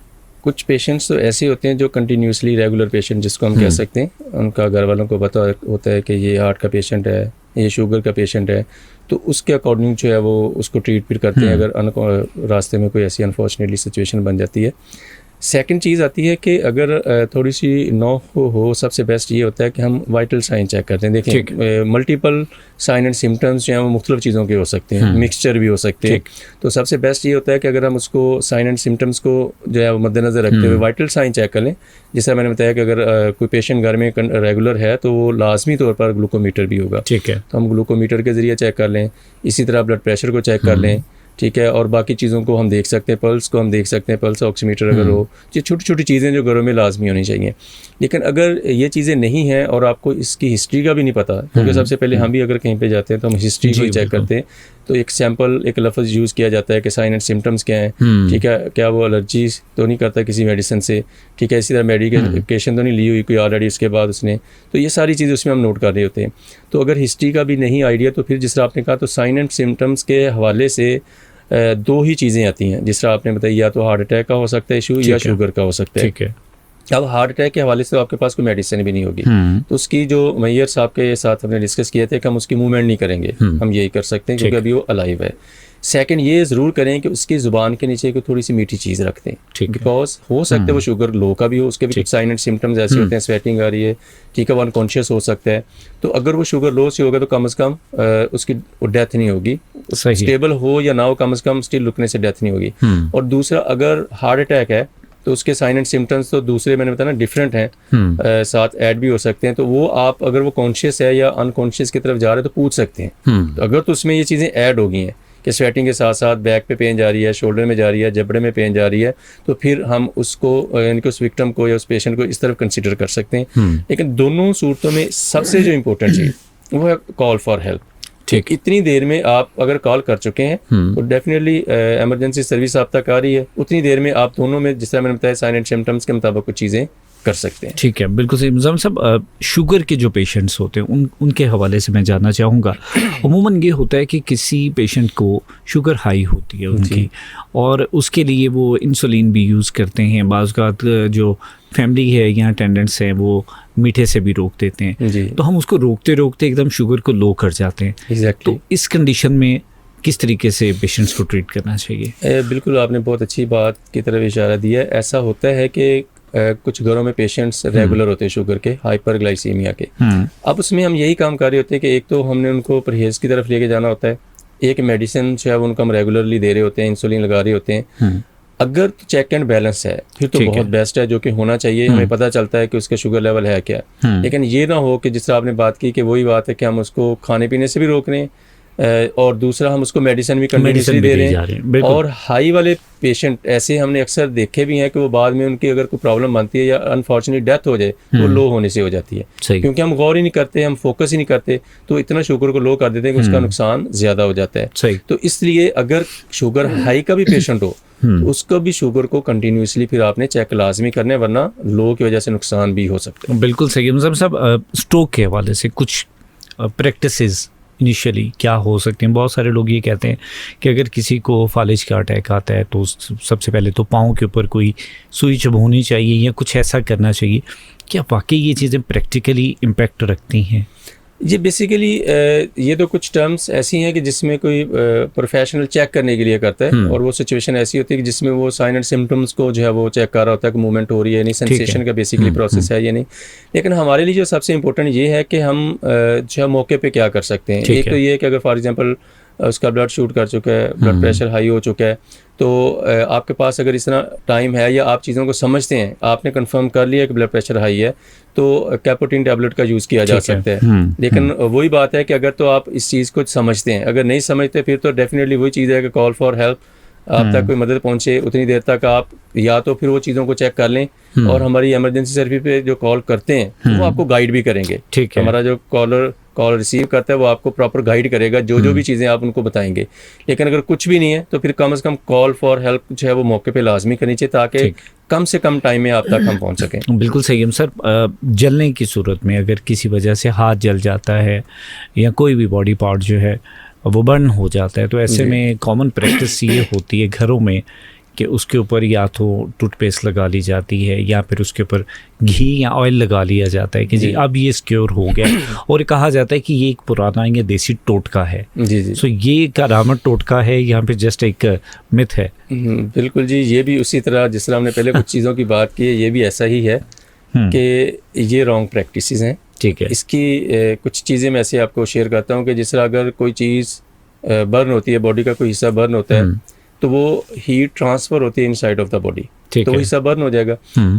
कुछ पेशेंट्स तो ऐसे होते हैं जो कंटिन्यूसली रेगुलर पेशेंट जिसको हम कह सकते हैं, उनका घर वालों को पता होता है कि ये हार्ट का पेशेंट है, ये शुगर का पेशेंट है, तो उसके अकॉर्डिंग जो है वो उसको ट्रीट भी करते हैं अगर रास्ते में कोई ऐसी अनफॉर्चुनेटली सिचुएशन बन जाती है। सेकंड चीज़ आती है कि अगर थोड़ी सी नॉक हो, सबसे बेस्ट ये होता है कि हम वाइटल साइन चेक करते हैं। देखिए मल्टीपल साइन एंड सिम्टम्स जो हैं वो मुख्तलिफ चीज़ों के हो सकते हैं, मिक्सचर भी हो सकते हैं। तो सबसे बेस्ट ये होता है कि अगर हम उसको साइन एंड सिम्टम्स को जो है वो मद्देनज़र रखते हुए वाइटल साइन चेक कर लें। जैसा मैंने बताया कि अगर कोई पेशेंट घर में रेगुलर है तो वो लाजमी तौर पर ग्लूकोमीटर भी होगा, ठीक है, तो हम ग्लूकोमीटर के ज़रिए चेक कर लें। इसी तरह ब्लड प्रेशर को चेक कर लें, ठीक है, और बाकी चीज़ों को हम देख सकते हैं, पल्स को हम देख सकते हैं, पल्स ऑक्सीमीटर अगर हो, ये छोटी छोटी चीज़ें जो घरों में लाजमी होनी चाहिए। लेकिन अगर ये चीज़ें नहीं हैं और आपको इसकी हिस्ट्री का भी नहीं पता, क्योंकि सबसे पहले हम भी अगर कहीं पे जाते हैं तो हम हिस्ट्री को ही चेक करते हैं तो एक सैंपल, एक लफ्ज़ यूज़ किया जाता है कि साइन एंड सिम्टम्स क्या हैं, ठीक है, क्या वो एलर्जी तो नहीं करता किसी मेडिसिन से, ठीक है, इसी तरह मेडिकेशन तो नहीं ली हुई कोई ऑलरेडी उसके बाद उसने, तो ये सारी चीज़ें उसमें हम नोट कर रहे होते हैं। तो अगर हिस्ट्री का भी नहीं आइडिया, तो फिर जिस तरह आपने कहा, तो साइन एंड सिम्टम्स के हवाले से दो ही चीज़ें आती हैं, जिस तरह आपने बताया, या तो हार्ट अटैक का हो सकता है इशू, या शुगर का हो सकता है। ठीक है। अब हार्ट अटैक के हवाले से तो आपके पास कोई मेडिसिन भी नहीं होगी, तो उसकी जो मैयर साहब के साथ हमने डिस्कस किए थे कि हम उसकी मूवमेंट नहीं करेंगे, हम यही कर सकते हैं क्योंकि अभी वो अलाइव है। सेकंड ये ज़रूर करें कि उसकी ज़ुबान के नीचे कोई थोड़ी सी मीठी चीज़ रख दें, बिकॉज हो सकता है वो शुगर लो का भी हो, उसके भी कुछ साइन एंड सिम्टम्स ऐसे होते हैं, स्वेटिंग आ रही है, ठीक है, वो अनकॉन्शियस हो सकता है। तो अगर वो शुगर लो से होगा तो कम से कम उसकी डेथ नहीं होगी, स्टेबल हो या ना हो, कम से कम स्टिल रुकने से डेथ नहीं होगी। और दूसरा, अगर हार्ट अटैक है तो उसके साइन एंड सिम्टम्स तो दूसरे मैंने बताया ना डिफरेंट हैं, साथ ऐड भी हो सकते हैं। तो वो आप अगर वो कॉन्शियस है या अनकॉन्शियस की तरफ जा रहे हैं तो पूछ सकते हैं। तो अगर तो उसमें ये चीज़ें ऐड हो गई हैं कि स्वेटिंग के साथ साथ बैक पे पेन जा रही है, शोल्डर में जा रही है, जबड़े में पेन जा रही है, तो फिर हम उसको यानी कि उस विक्टिम को या उस पेशेंट को इस तरफ कंसिडर कर सकते हैं। लेकिन दोनों सूरतों में सबसे जो इम्पोर्टेंट चीज़ वो है कॉल फॉर हेल्प। ठीक, इतनी देर में आप अगर कॉल कर चुके हैं तो डेफिनेटली इमरजेंसी सर्विस आप तक आ रही है, उतनी देर में आप दोनों में, जिस तरह मैंने बताया, साइन एंड सिम्टम्स के मुताबिक कुछ चीज़ें कर सकते हैं। ठीक है, बिल्कुल सही। मुज़म्मिल साहब, शुगर के जो पेशेंट्स होते हैं उनके हवाले से मैं जानना चाहूँगा। अमूमन ये होता है कि किसी पेशेंट को शुगर हाई होती है उनकी, और उसके लिए वो इंसुलिन भी यूज़ करते हैं। बाज़ औक़ात जो फैमिली है या अटेंडेंट्स हैं वो मीठे से भी रोक देते हैं, तो हम उसको रोकते रोकते एकदम शुगर को लो कर जाते हैं। एग्जैक्टली। तो इस कंडीशन में किस तरीके से पेशेंट्स को ट्रीट करना चाहिए? बिल्कुल, आपने बहुत अच्छी बात की तरफ इशारा दिया है। ऐसा होता है कि कुछ घरों में पेशेंट्स रेगुलर होते हैं शुगर के, हाइपरग्लाइसीमिया के। अब उसमें हम यही काम कर रहे होते हैं कि एक तो हमने उनको परहेज़ की तरफ लेके जाना होता है, एक मेडिसिन जो है वो उनको हम रेगुलरली दे रहे होते हैं, इंसुलिन लगा रहे होते हैं। अगर तो चेक एंड बैलेंस है फिर तो बहुत बेस्ट है, जो कि होना चाहिए। हमें पता चलता है कि उसका शुगर लेवल है क्या। लेकिन ये ना हो कि जिस तरह आपने बात की कि वही बात है कि हम उसको खाने पीने से भी रोक रहे हैं, और दूसरा हम उसको मेडिसिन भी कंटिन्यूसली दे रहे हैं। और हाई वाले पेशेंट ऐसे हमने अक्सर देखे भी हैं कि वो बाद में उनकी अगर कोई प्रॉब्लम बनती है या अनफॉर्चुनेटली डेथ हो जाए तो लो होने से हो जाती है, क्योंकि हम गौर ही नहीं करते, हम फोकस ही नहीं करते, तो इतना शुगर को लो कर देते हैं कि उसका नुकसान ज़्यादा हो जाता है। तो इसलिए अगर शुगर हाई का भी पेशेंट हो तो उसको भी शुगर को कंटिन्यूसली फिर आपने चेक लाजमी करना है, वरना लो की वजह से नुकसान भी हो सकता है। बिल्कुल सही। मुज़म्मिल साहब, स्ट्रोक के हवाले से कुछ प्रैक्टिसेस इनिशियली क्या हो सकते हैं? बहुत सारे लोग ये कहते हैं कि अगर किसी को फालिज का अटैक आता है तो सबसे पहले तो पाँव के ऊपर कोई सुई चुभोनी चाहिए या कुछ ऐसा करना चाहिए। क्या वाकई ये चीज़ें प्रैक्टिकली इम्पैक्ट रखती हैं? ये बेसिकली ये तो कुछ टर्म्स ऐसी हैं कि जिसमें कोई प्रोफेशनल चेक करने के लिए करता है, और वो सिचुएशन ऐसी होती है कि जिसमें वो साइन एंड सिम्टम्स को जो है वो चेक कर रहा होता है कि मूवमेंट हो रही है नहीं, सेंसेशन का बेसिकली प्रोसेस है या नहीं। लेकिन हमारे लिए जो सबसे इम्पोर्टेंट ये है कि हम जो है मौके पे क्या कर सकते हैं। एक तो ये है कि अगर फॉर एग्जांपल उसका ब्लड शूट कर चुका है, ब्लड प्रेशर हाई हो चुका है, तो आपके पास अगर इतना टाइम है या आप चीज़ों को समझते हैं, आपने कंफर्म कर लिया कि ब्लड प्रेशर हाई है, तो कैपोटिन टैबलेट का यूज़ किया जा सकता है। लेकिन वही बात है कि अगर तो आप इस चीज़ को समझते हैं, अगर नहीं समझते फिर तो डेफिनेटली वही चीज़ है कि कॉल फॉर हेल्प, आप तक कोई मदद पहुंचे उतनी देर तक आप या तो फिर वो चीज़ों को चेक कर लें, और हमारी इमरजेंसी सर्विस पे जो कॉल करते हैं वो आपको गाइड भी करेंगे। ठीक है, हमारा जो कॉल रिसीव करता है वो आपको प्रॉपर गाइड करेगा, जो भी चीज़ें आप उनको बताएंगे। लेकिन अगर कुछ भी नहीं है तो फिर कम से कम कॉल फॉर हेल्प जो है वो मौके पे लाजमी करनी चाहिए, ताकि कम से कम टाइम में आप तक हम पहुंच सकें। बिल्कुल सही है सर। जलने की सूरत में अगर किसी वजह से हाथ जल जाता है या कोई भी बॉडी पार्ट जो है वो बर्न हो जाता है, तो ऐसे में कॉमन प्रैक्टिस ये होती है घरों में कि उसके ऊपर या तो टूथपेस्ट लगा ली जाती है या फिर उसके ऊपर घी या ऑयल लगा लिया जाता है कि जी अब ये सिक्योर हो गया, और कहा जाता है कि ये एक पुराना या देसी टोटका है। जी। सो ये करामत टोटका है या फिर जस्ट एक मिथ है? बिल्कुल जी, ये भी उसी तरह जिस तरह हमने पहले कुछ चीज़ों की बात की है, ये भी ऐसा ही है कि ये रॉन्ग प्रैक्टिसेस हैं। ठीक है, इसकी कुछ चीज़ें मैं ऐसे आपको शेयर करता हूँ कि जिस तरह अगर कोई चीज़ बर्न होती है, बॉडी का कोई हिस्सा बर्न होता है, तो वो हीट ट्रांसफ़र होती है इनसाइड ऑफ द बॉडी, तो वो हिस्सा बर्न हो जाएगा।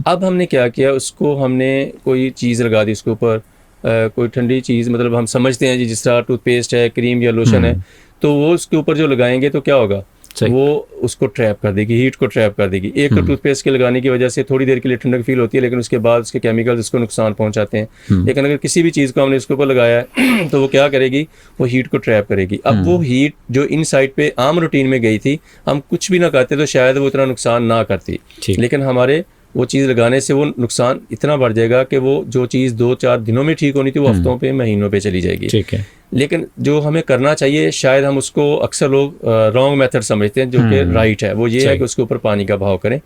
अब हमने क्या किया, उसको हमने कोई चीज़ लगा दी उसके ऊपर, कोई ठंडी चीज़, मतलब हम समझते हैं जी जिस तरह टूथपेस्ट है, क्रीम या लोशन है, तो वो उसके ऊपर जो लगाएंगे तो क्या होगा, वो उसको ट्रैप कर देगी, हीट को ट्रैप कर देगी। एक तो टूथपेस्ट के लगाने की वजह से थोड़ी देर के लिए ठंडक फील होती है, लेकिन उसके बाद उसके केमिकल्स उसको नुकसान पहुंचाते हैं। लेकिन अगर किसी भी चीज़ को हमने उसके ऊपर लगाया है तो वो क्या करेगी, वो हीट को ट्रैप करेगी। अब वो हीट जो इन साइड पे आम रूटीन में गई थी, हम कुछ भी ना करते तो शायद वो इतना नुकसान ना करती, लेकिन हमारे वो चीज़ लगाने से वो नुकसान इतना बढ़ जाएगा कि वो जो चीज़ 2-4 दिनों में ठीक होनी थी वो हफ्तों पे, महीनों पे चली जाएगी। ठीक है। लेकिन जो हमें करना चाहिए, शायद हम उसको अक्सर लोग रॉन्ग मेथड समझते हैं, जो कि राइट है, वो ये है कि उसके ऊपर पानी का बहाव करें।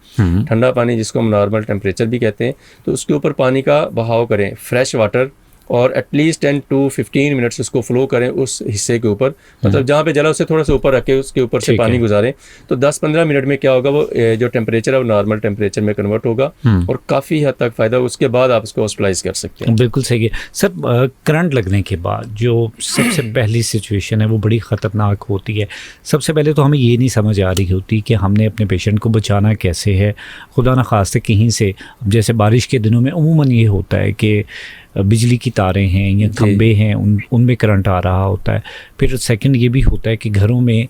ठंडा पानी जिसको हम नॉर्मल टेम्परेचर भी कहते हैं, तो उसके ऊपर पानी का बहाव करें, फ्रेश वाटर, और एटलीस्ट 10 to 15 मिनट्स उसको फ्लो करें उस हिस्से के ऊपर, मतलब जहाँ पे जला उसे थोड़ा सा ऊपर रख के उसके ऊपर से पानी गुजारें। तो 10-15 मिनट में क्या होगा, वो जो टेम्परेचर है वो नॉर्मल टेम्परेचर में कन्वर्ट होगा और काफ़ी हद तक फ़ायदा। उसके बाद आप उसको हॉस्पिटलाइज कर सकते हैं। बिल्कुल सही है सर। करंट लगने के बाद जो सबसे पहली सिचुएशन है वो बड़ी ख़तरनाक होती है। सबसे पहले तो हमें ये नहीं समझ आ रही होती कि हमने अपने पेशेंट को बचाना कैसे है। खुदा न खास्ते कहीं से, जैसे बारिश के दिनों में अमूमन ये होता है कि बिजली की तारें हैं या खंबे हैं, उनमें करंट आ रहा होता है। फिर सेकंड ये भी होता है कि घरों में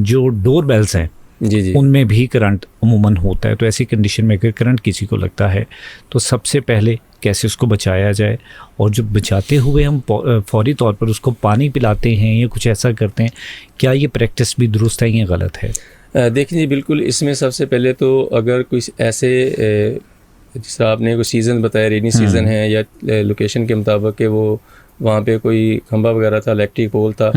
जो डोर बेल्स हैं उनमें भी करंट अमूमन होता है। तो ऐसी कंडीशन में अगर करंट किसी को लगता है तो सबसे पहले कैसे उसको बचाया जाए, और जो बचाते हुए हम फौरी तौर पर उसको पानी पिलाते हैं या कुछ ऐसा करते हैं, क्या ये प्रैक्टिस भी दुरुस्त है या गलत है? देखिए जी, बिल्कुल। इसमें सबसे पहले तो अगर कोई ऐसे जिस आपने कोई सीज़न बताया, रेनी सीज़न है या लोकेशन के मुताबिक कि वो वहाँ पे कोई खंबा वगैरह था, इलेक्ट्रिक पोल था,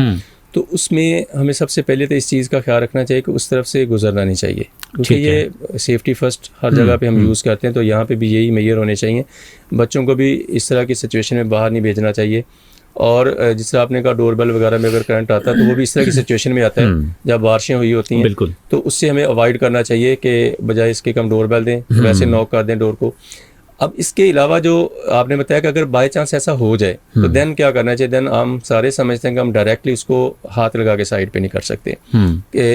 तो उसमें हमें सबसे पहले तो इस चीज़ का ख्याल रखना चाहिए कि उस तरफ से गुजरना नहीं चाहिए, क्योंकि ये सेफ्टी फर्स्ट हर जगह पे हम यूज़ करते हैं। तो यहाँ पे भी यही मेजर होने चाहिए। बच्चों को भी इस तरह की सिचुएशन में बाहर नहीं भेजना चाहिए। और जिस तरह आपने कहा डोरबेल वगैरह में अगर करंट आता है तो वो भी इस तरह की सिचुएशन में आता है जब बारिशें हुई होती हैं। बिल्कुल। तो उससे हमें अवॉइड करना चाहिए कि बजाय इसके हम डोरबेल दें, वैसे नॉक कर दें डोर को। अब इसके अलावा जो आपने बताया कि अगर बाय चांस ऐसा हो जाए तो देन क्या करना चाहिए। देन हम सारे समझते हैं कि हम डायरेक्टली उसको हाथ लगा के साइड पे नहीं कर सकते।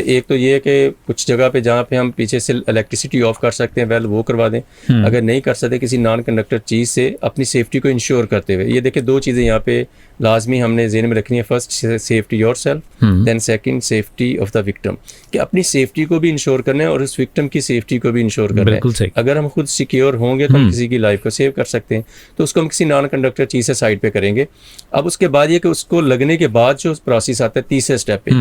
एक तो ये कि कुछ जगह पे जहाँ पे हम पीछे से इलेक्ट्रिसिटी ऑफ कर सकते हैं, वेल वो करवा दें। अगर नहीं कर सकते, किसी नॉन कंडक्टर चीज़ से अपनी सेफ्टी को इंश्योर करते हुए, ये देखिए 2 चीज़ें यहाँ पे लाजमी हमने ज़हन में रखनी है। First safety yourself, then second safety of the victim, कि अपनी सेफ्टी को भी इंश्योर करना है और उस विक्टिम की सेफ्टी को भी इंश्योर करना है। अगर हम खुद सिक्योर होंगे तो हम किसी की लाइफ को सेव कर सकते हैं। तो उसको हम किसी नॉन कंडक्टर चीज़ से साइड पे करेंगे। अब उसके बाद ये कि उसको लगने के बाद जो प्रोसेस आता है तीसरे स्टेप पे,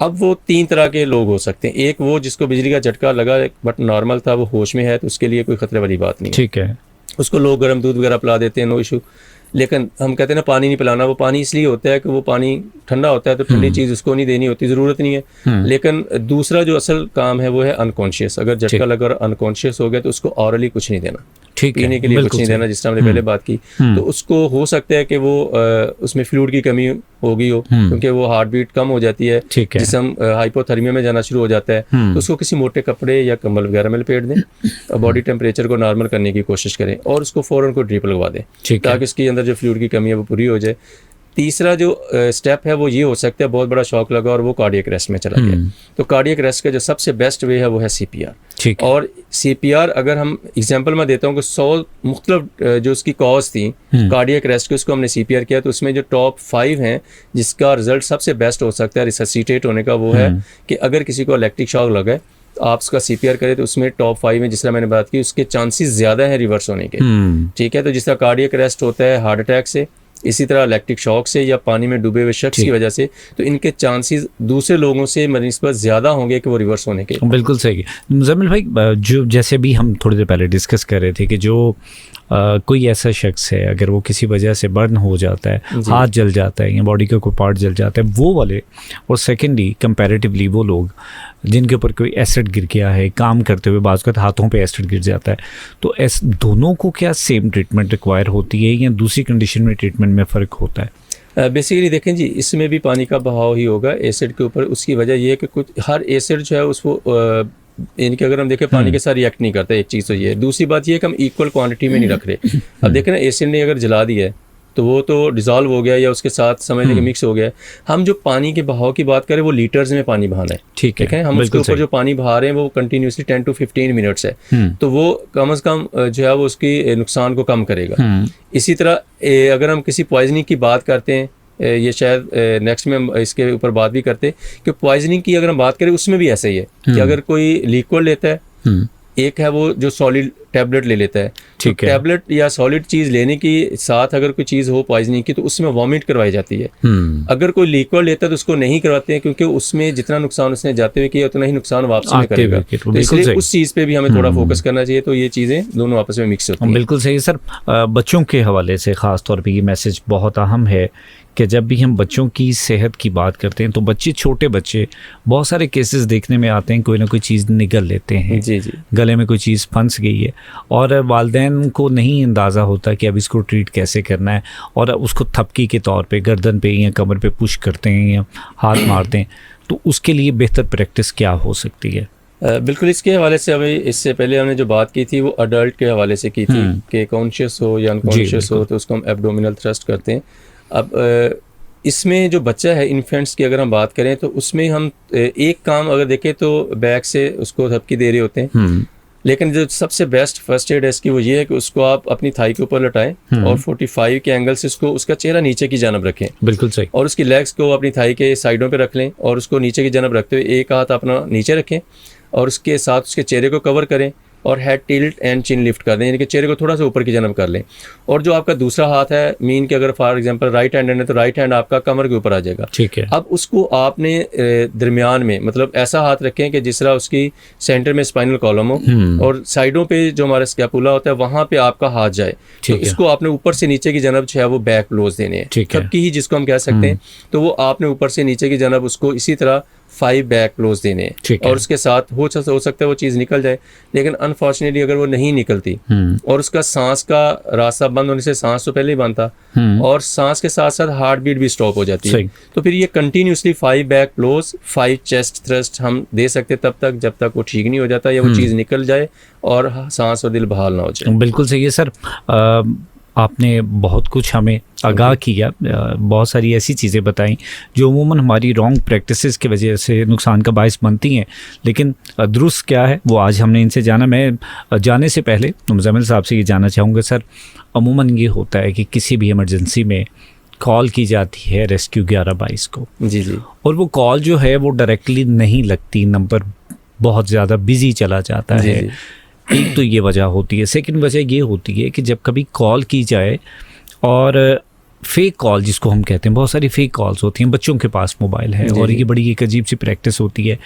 अब वो 3 तरह के लोग हो सकते हैं। एक वो जिसको बिजली का झटका लगा बट नॉर्मल था, वो होश में है, तो उसके लिए कोई खतरे वाली बात नहीं है। ठीक है। उसको लोग गर्म दूध वगैरह पिला देते हैं, नो इशू। लेकिन हम कहते हैं ना पानी नहीं पिलाना, वो पानी इसलिए होता है कि वो पानी ठंडा होता है, तो ठंडी चीज़ उसको नहीं देनी होती, ज़रूरत नहीं है। लेकिन दूसरा जो असल काम है वो है अनकॉन्शियस। अगर झटका लगा और अनकॉन्शियस हो गया तो उसको ऑरली कुछ नहीं देना, पीने के लिए कुछ नहीं देना, जिस तरह हमने पहले बात की। तो उसको हो सकता है कि वो उसमें फ्लूइड की कमी हो गई हो, क्योंकि वो हार्ट बीट कम हो जाती है, जिस्म हाइपोथर्मिया में जाना शुरू हो जाता है। तो उसको किसी मोटे कपड़े या कंबल वगैरह में लपेट दें और बॉडी टेम्परेचर को नॉर्मल करने की कोशिश करें और उसको फ़ौरन को ड्रिप लगवा दें, ताकि उसके अंदर जो फ्लूइड की कमी है वो पूरी हो जाए। तीसरा जो स्टेप है वो ये हो सकता है, बहुत बड़ा शॉक लगा और वो कार्डियक अरेस्ट में चला गया, तो कार्डियक अरेस्ट का जो सबसे बेस्ट वे है वो है CPR। और CPR अगर हम एग्जांपल में देता हूँ कि 100 मुख्तलिफ जो उसकी कॉज थी कार्डियक अरेस्ट की, उसको हमने CPR किया, तो उसमें जो टॉप 5 हैं जिसका रिजल्ट सबसे बेस्ट हो सकता है रिससिटेट होने का, वो है कि अगर किसी को इलेक्ट्रिक शॉक लगा है तो आप उसका CPR करें, तो उसमें टॉप 5 में जिस तरह मैंने बात की उसके चांसेस ज़्यादा हैं रिवर्स होने के। ठीक है। तो जिस तरह कार्डियक अरेस्ट होता है हार्ट अटैक से, इसी तरह इलेक्ट्रिक शॉक से या पानी में डूबे हुए शख्स की वजह से, तो इनके चांसेस दूसरे लोगों से निस्बत ज़्यादा होंगे कि वो रिवर्स होने के। बिल्कुल सही। मुज़म्मिल भाई, जो जैसे भी हम थोड़ी देर पहले डिस्कस कर रहे थे कि जो कोई ऐसा शख्स है अगर वो किसी वजह से बर्न हो जाता है, हाथ जल जाता है या बॉडी का कोई पार्ट जल जाता है, वो वाले, और सेकेंडली कंपैरेटिवली वो लोग जिनके ऊपर कोई एसिड गिर गया है काम करते हुए, बाज़ वक़्त हाथों पे एसिड गिर जाता है, तो दोनों को क्या सेम ट्रीटमेंट रिक्वायर होती है या दूसरी कंडीशन में ट्रीटमेंट में फ़र्क होता है? बेसिकली देखें जी, इसमें भी पानी का बहाव ही होगा एसिड के ऊपर। उसकी वजह यह है कि कुछ हर एसिड जो है उसको इनके अगर हम देखें पानी के साथ रिएक्ट नहीं करता, एक चीज़ तो ये है। दूसरी बात ये है कि हम इक्वल क्वांटिटी में नहीं रख रहे। अब देखें ना, एसिड ने अगर जला दिया है तो वो तो डिज़ोल्व हो गया या उसके साथ समझ लें मिक्स हो गया। हम जो पानी के बहाव की बात करें वो लीटर्स में पानी बहाना है। ठीक है। हम उसके ऊपर जो पानी बहा रहे हैं वो कंटिन्यूसली 10 to 15 मिनट्स है, तो वो कम से कम जो है वो उसकी नुकसान को कम करेगा। इसी तरह अगर हम किसी पॉइजनिंग की बात करते हैं ये शायद नेक्स्ट में हम इसके ऊपर बात भी करते कि पॉइजनिंग की अगर हम बात करें उसमें भी ऐसा ही है कि अगर कोई लिक्विड लेता है, एक है वो जो सॉलिड टैबलेट ले लेता है, तो टैबलेट या सॉलिड चीज़ लेने की साथ अगर कोई चीज़ हो पॉइजनिंग की तो उसमें वॉमिट करवाई जाती है। अगर कोई लिक्विड लेता है तो उसको नहीं करवाते हैं, क्योंकि उसमें जितना नुकसान उसने जाते हुए किया उतना ही नुकसान वापसी में करेगा। तो इसलिए उस चीज़ पे भी हमें थोड़ा फोकस करना चाहिए। तो ये चीज़ें दोनों आपस में मिक्स होती हैं। बिल्कुल सही सर। बच्चों के हवाले से ख़ास तौर पर ये मैसेज बहुत अहम है कि जब भी हम बच्चों की सेहत की बात करते हैं तो बच्चे, छोटे बच्चे, बहुत सारे केसेस देखने में आते हैं, कोई ना कोई चीज़ निगल लेते हैं, जी जी, गले में कोई चीज़ फंस गई है और वालिदैन को नहीं अंदाज़ा होता कि अब इसको ट्रीट कैसे करना है, और उसको थपकी के तौर पे गर्दन पे या कमर पे पुश करते हैं या हाथ मारते हैं। तो उसके लिए बेहतर प्रैक्टिस क्या हो सकती है? बिल्कुल, इसके हवाले से अभी इससे पहले हमने जो बात की थी वो अडल्ट के हवाले से की थी कि कॉन्शियस हो या अनकॉन्शियस हो तो उसको हम एब्डोमिनल थ्रस्ट करते हैं। अब इसमें जो बच्चा है, इन्फेंट्स की अगर हम बात करें तो उसमें हम एक काम अगर देखें तो बैक से उसको थपकी दे रहे होते हैं, लेकिन जो सबसे बेस्ट फर्स्ट एड है इसकी वो ये है कि उसको आप अपनी थाई के ऊपर लटाएं और 45 के एंगल से उसको, उसका चेहरा नीचे की जानब रखें। बिल्कुल सही। और उसकी लेग्स को अपनी थाई के साइडों पे रख लें और उसको नीचे की जानब रखते हुए एक हाथ अपना नीचे रखें और उसके साथ उसके चेहरे को कवर करें और head tilt and chin lift कर दें, यानी कि चेहरे को थोड़ा सा ऊपर की जानब कर लें। और जो आपका दूसरा हाथ है, मीन के अगर फॉर एग्जांपल राइट हैंड है तो राइट हैंड आपका कमर के ऊपर आ जाएगा। ठीक है। अब उसको आपने दरमियान में, मतलब ऐसा हाथ रखें कि जिस तरह उसकी सेंटर में स्पाइनल कॉलम हो और साइडों पे जो हमारा स्कैपुला होता है वहाँ पे आपका हाथ जाए। तो इसको आपने ऊपर से नीचे की जानब जो है वो बैक ब्लोज देने हैं, थपकी ही जिसको हम कह सकते हैं। तो वो आपने ऊपर से नीचे की जानब उसको इसी तरह 5 बैक क्लोज देने हैं और उसके साथ हो सकता है वो चीज़ निकल जाए, लेकिन अनफॉर्चुनेटली अगर वो नहीं निकलती और उसका सांस का रास्ता बंद होने से, सांस तो पहले ही बंद था और सांस के साथ साथ हार्ट बीट भी स्टॉप हो जाती है, तो फिर ये continuously 5 back close 5 chest thrust हम दे सकते तब तक जब तक वो ठीक नहीं हो जाता या वो चीज़ निकल जाए और सांस और दिल बहाल ना हो जाए। बिल्कुल सही है सर। आपने बहुत कुछ हमें आगाह किया, बहुत सारी ऐसी चीज़ें बताई जो अमूमन हमारी रॉन्ग प्रैक्टिसेस की वजह से नुकसान का बायस बनती हैं, लेकिन दुरुस्त क्या है वो आज हमने इनसे जाना। मैं जाने से पहले मुज़म्मिल साहब से ये जानना चाहूँगा सर, अमूमन ये होता है कि किसी भी इमरजेंसी में कॉल की जाती है रेस्क्यू 1122 को, जी जी, और वो कॉल जो है वो डायरेक्टली नहीं लगती, नंबर बहुत ज़्यादा बिजी चला जाता है। एक तो ये वजह होती है। सेकंड वजह ये होती है कि जब कभी कॉल की जाए और फेक कॉल जिसको हम कहते हैं, बहुत सारी फेक कॉल्स होती हैं, बच्चों के पास मोबाइल है और ये बड़ी एक अजीब सी प्रैक्टिस होती है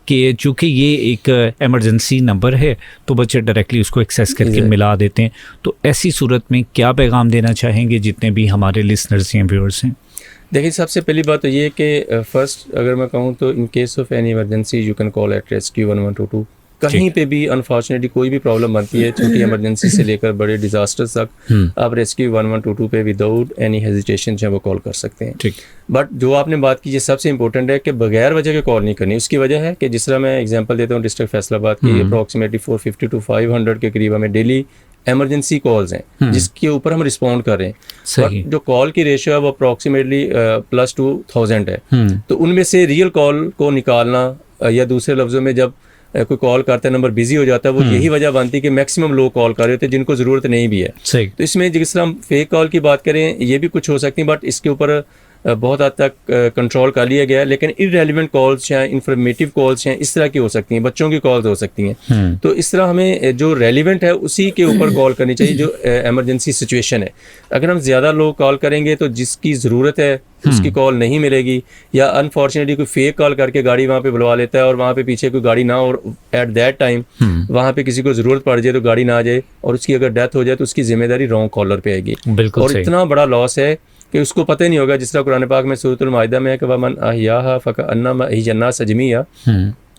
कि चूँकि ये एक इमरजेंसी नंबर है तो बच्चे डायरेक्टली उसको एक्सेस करके मिला देते हैं। तो ऐसी सूरत में क्या पैगाम देना चाहेंगे जितने भी हमारे लिसनर्स हैं, व्यूअर्स हैं? देखिए, सबसे पहली बात तो ये है कि फर्स्ट अगर मैं कहूँ तो in case of any emergency you can call at rescue 1122। कहीं पे भी अनफॉर्चुनेटली कोई भी प्रॉब्लम बनती है, छोटी इमरजेंसी से लेकर बड़े डिजास्टर्स तक, आप रेस्क्यू 1122 पे विदाउट एनी हेजिटेशन जो है वो कॉल कर सकते हैं। ठीक। बट जो आपने बात की, ये सबसे इंपॉर्टेंट है कि बगैर वजह के कॉल नहीं करनी। उसकी वजह है कि जिस तरह मैं एग्जांपल देता हूँ डिस्ट्रिक्ट फैसलाबाद की, अप्रॉक्सीमेटली 450 to 500 के करीब हमें डेली इमरजेंसी कॉल्स हैं जिसके ऊपर हम रिस्पॉन्ड कर रहे हैं। बट जो कॉल की रेशियो है वो अप्रॉक्सीमेटली +2000 है। तो उनमें से रियल कॉल को निकालना, या दूसरे लफ्जों में जब कोई कॉल करता है नंबर बिजी हो जाता है, वो यही वजह बनती है कि मैक्सिमम लोग कॉल कर रहे होते हैं जिनको ज़रूरत नहीं भी है। तो इसमें जिस तरह हम फेक कॉल की बात करें ये भी कुछ हो सकती है, बट इसके ऊपर बहुत हद तक कंट्रोल कर लिया गया है। लेकिन इररेलेवेंट कॉल्स हैं, इंफॉर्मेटिव कॉल्स हैं, इस तरह की हो सकती हैं, बच्चों की कॉल्स हो सकती हैं। तो इस तरह हमें जो रेलिवेंट है उसी के ऊपर कॉल करनी चाहिए जो इमरजेंसी सिचुएशन है। अगर हम ज़्यादा लोग कॉल करेंगे तो जिसकी ज़रूरत है उसकी कॉल नहीं मिलेगी, या अनफॉर्चुनेटली कोई फेक कॉल करके गाड़ी वहाँ पे बुलवा लेता है और वहाँ पे पीछे कोई गाड़ी ना हो और एट दैट टाइम वहाँ पे किसी को ज़रूरत पड़ जाए तो गाड़ी ना आ जाए और उसकी अगर डेथ हो जाए तो उसकी जिम्मेदारी रॉन्ग कॉलर पे आएगी। और इतना बड़ा लॉस है कि उसको पता ही नहीं होगा। जिस तरह कुरान पाक में सूरतुल माइदा में है कि वमन अहयाहा फकअन्नमा अहयना सजमिया,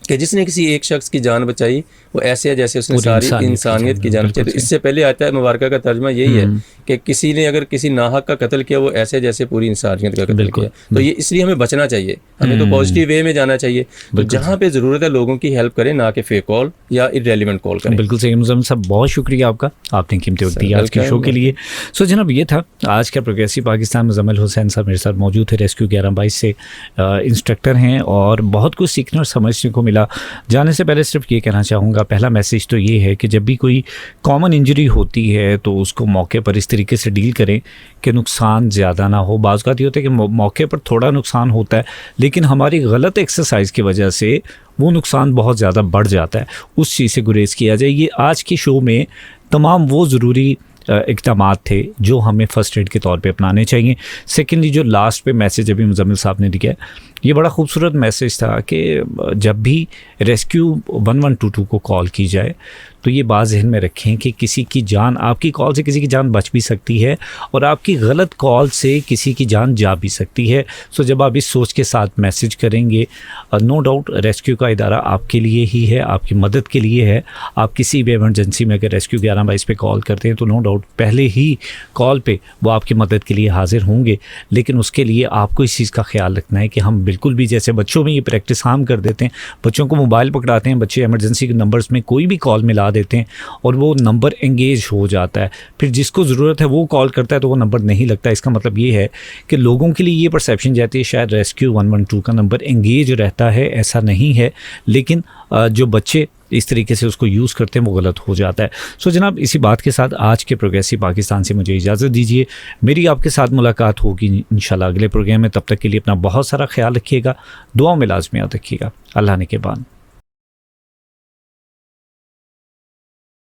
कि जिसने किसी एक शख्स की जान बचाई वो ऐसे है जैसे उसने सारी इंसानियत की जान बचाई। तो इससे पहले आता है मुबारक का तर्जमा यही है कि किसी ने अगर किसी नाहक का कत्ल किया वो ऐसे जैसे पूरी इंसानियत का कत्ल किया। तो ये इसलिए हमें बचना चाहिए, हमें तो पॉजिटिव वे में जाना चाहिए। तो जहाँ पे ज़रूरत है लोगों की हेल्प करें, ना कि फेक कॉल या इररेलेवेंट कॉल करें। बिल्कुल सही मुज़म्मिल साहब, बहुत शुक्रिया आपका, आपने कीमती वक्त दिया आज के शो के लिए। सो जनाब, ये था आज का प्रोग्रेसिव पाकिस्तान। मुज़म्मिल हुसैन साहब मेरे साथ मौजूद थे, रेस्क्यू 1122 से इंस्ट्रक्टर हैं और बहुत कुछ सीखने और समझने को मिला। मिला। जाने से पहले सिर्फ ये कहना चाहूँगा, पहला मैसेज तो ये है कि जब भी कोई कॉमन इंजरी होती है तो उसको मौके पर इस तरीके से डील करें कि नुकसान ज़्यादा ना हो। बाज़ बात ये होता है कि मौके पर थोड़ा नुकसान होता है, लेकिन हमारी गलत एक्सरसाइज की वजह से वो नुकसान बहुत ज़्यादा बढ़ जाता है। उस चीज़ से गुरेज किया जाए। ये आज के शो में तमाम वो ज़रूरी इक़दामात थे जो हमें फ़र्स्ट एड के तौर पे अपनाने चाहिए। सेकेंडली, जो लास्ट पे मैसेज अभी मुज़म्मिल साहब ने दिया, ये बड़ा खूबसूरत मैसेज था कि जब भी रेस्क्यू 1122 को कॉल की जाए तो ये बात ज़हन में रखें कि किसी की जान, आपकी कॉल से किसी की जान बच भी सकती है और आपकी गलत कॉल से किसी की जान जा भी सकती है। सो जब आप इस सोच के साथ मैसेज करेंगे, नो डाउट रेस्क्यू का इदारा आपके लिए ही है, आपकी मदद के लिए है। आप किसी भी इमरजेंसी में अगर रेस्क्यू 1122 पे कॉल करते हैं तो नो डाउट पहले ही कॉल पे वो आपकी मदद के लिए हाजिर होंगे। लेकिन उसके लिए आपको इस चीज़ का ख्याल रखना है कि हम बिल्कुल भी, जैसे बच्चों में ये प्रैक्टिस हम कर देते हैं, बच्चों को मोबाइल पकड़ाते हैं, बच्चे इमरजेंसी के नंबर्स में कोई भी कॉल मिला देते हैं और वो नंबर एंगेज हो जाता है। फिर जिसको ज़रूरत है वो कॉल करता है तो वो नंबर नहीं लगता। इसका मतलब ये है कि लोगों के लिए ये परसेप्शन जाती है शायद रेस्क्यू 112 का नंबर एंगेज रहता है। ऐसा नहीं है, लेकिन जो बच्चे इस तरीके से उसको यूज़ करते हैं वो गलत हो जाता है। सो जनाब, इसी बात के साथ आज के प्रोग्रेसिव पाकिस्तान से मुझे इजाज़त दीजिए। मेरी आपके साथ मुलाकात होगी इंशाल्लाह अगले प्रोग्राम में। तब तक के लिए अपना बहुत सारा ख्याल रखिएगा, दुआओं में लाजमी याद रखिएगा। अल्लाह ने के बाद।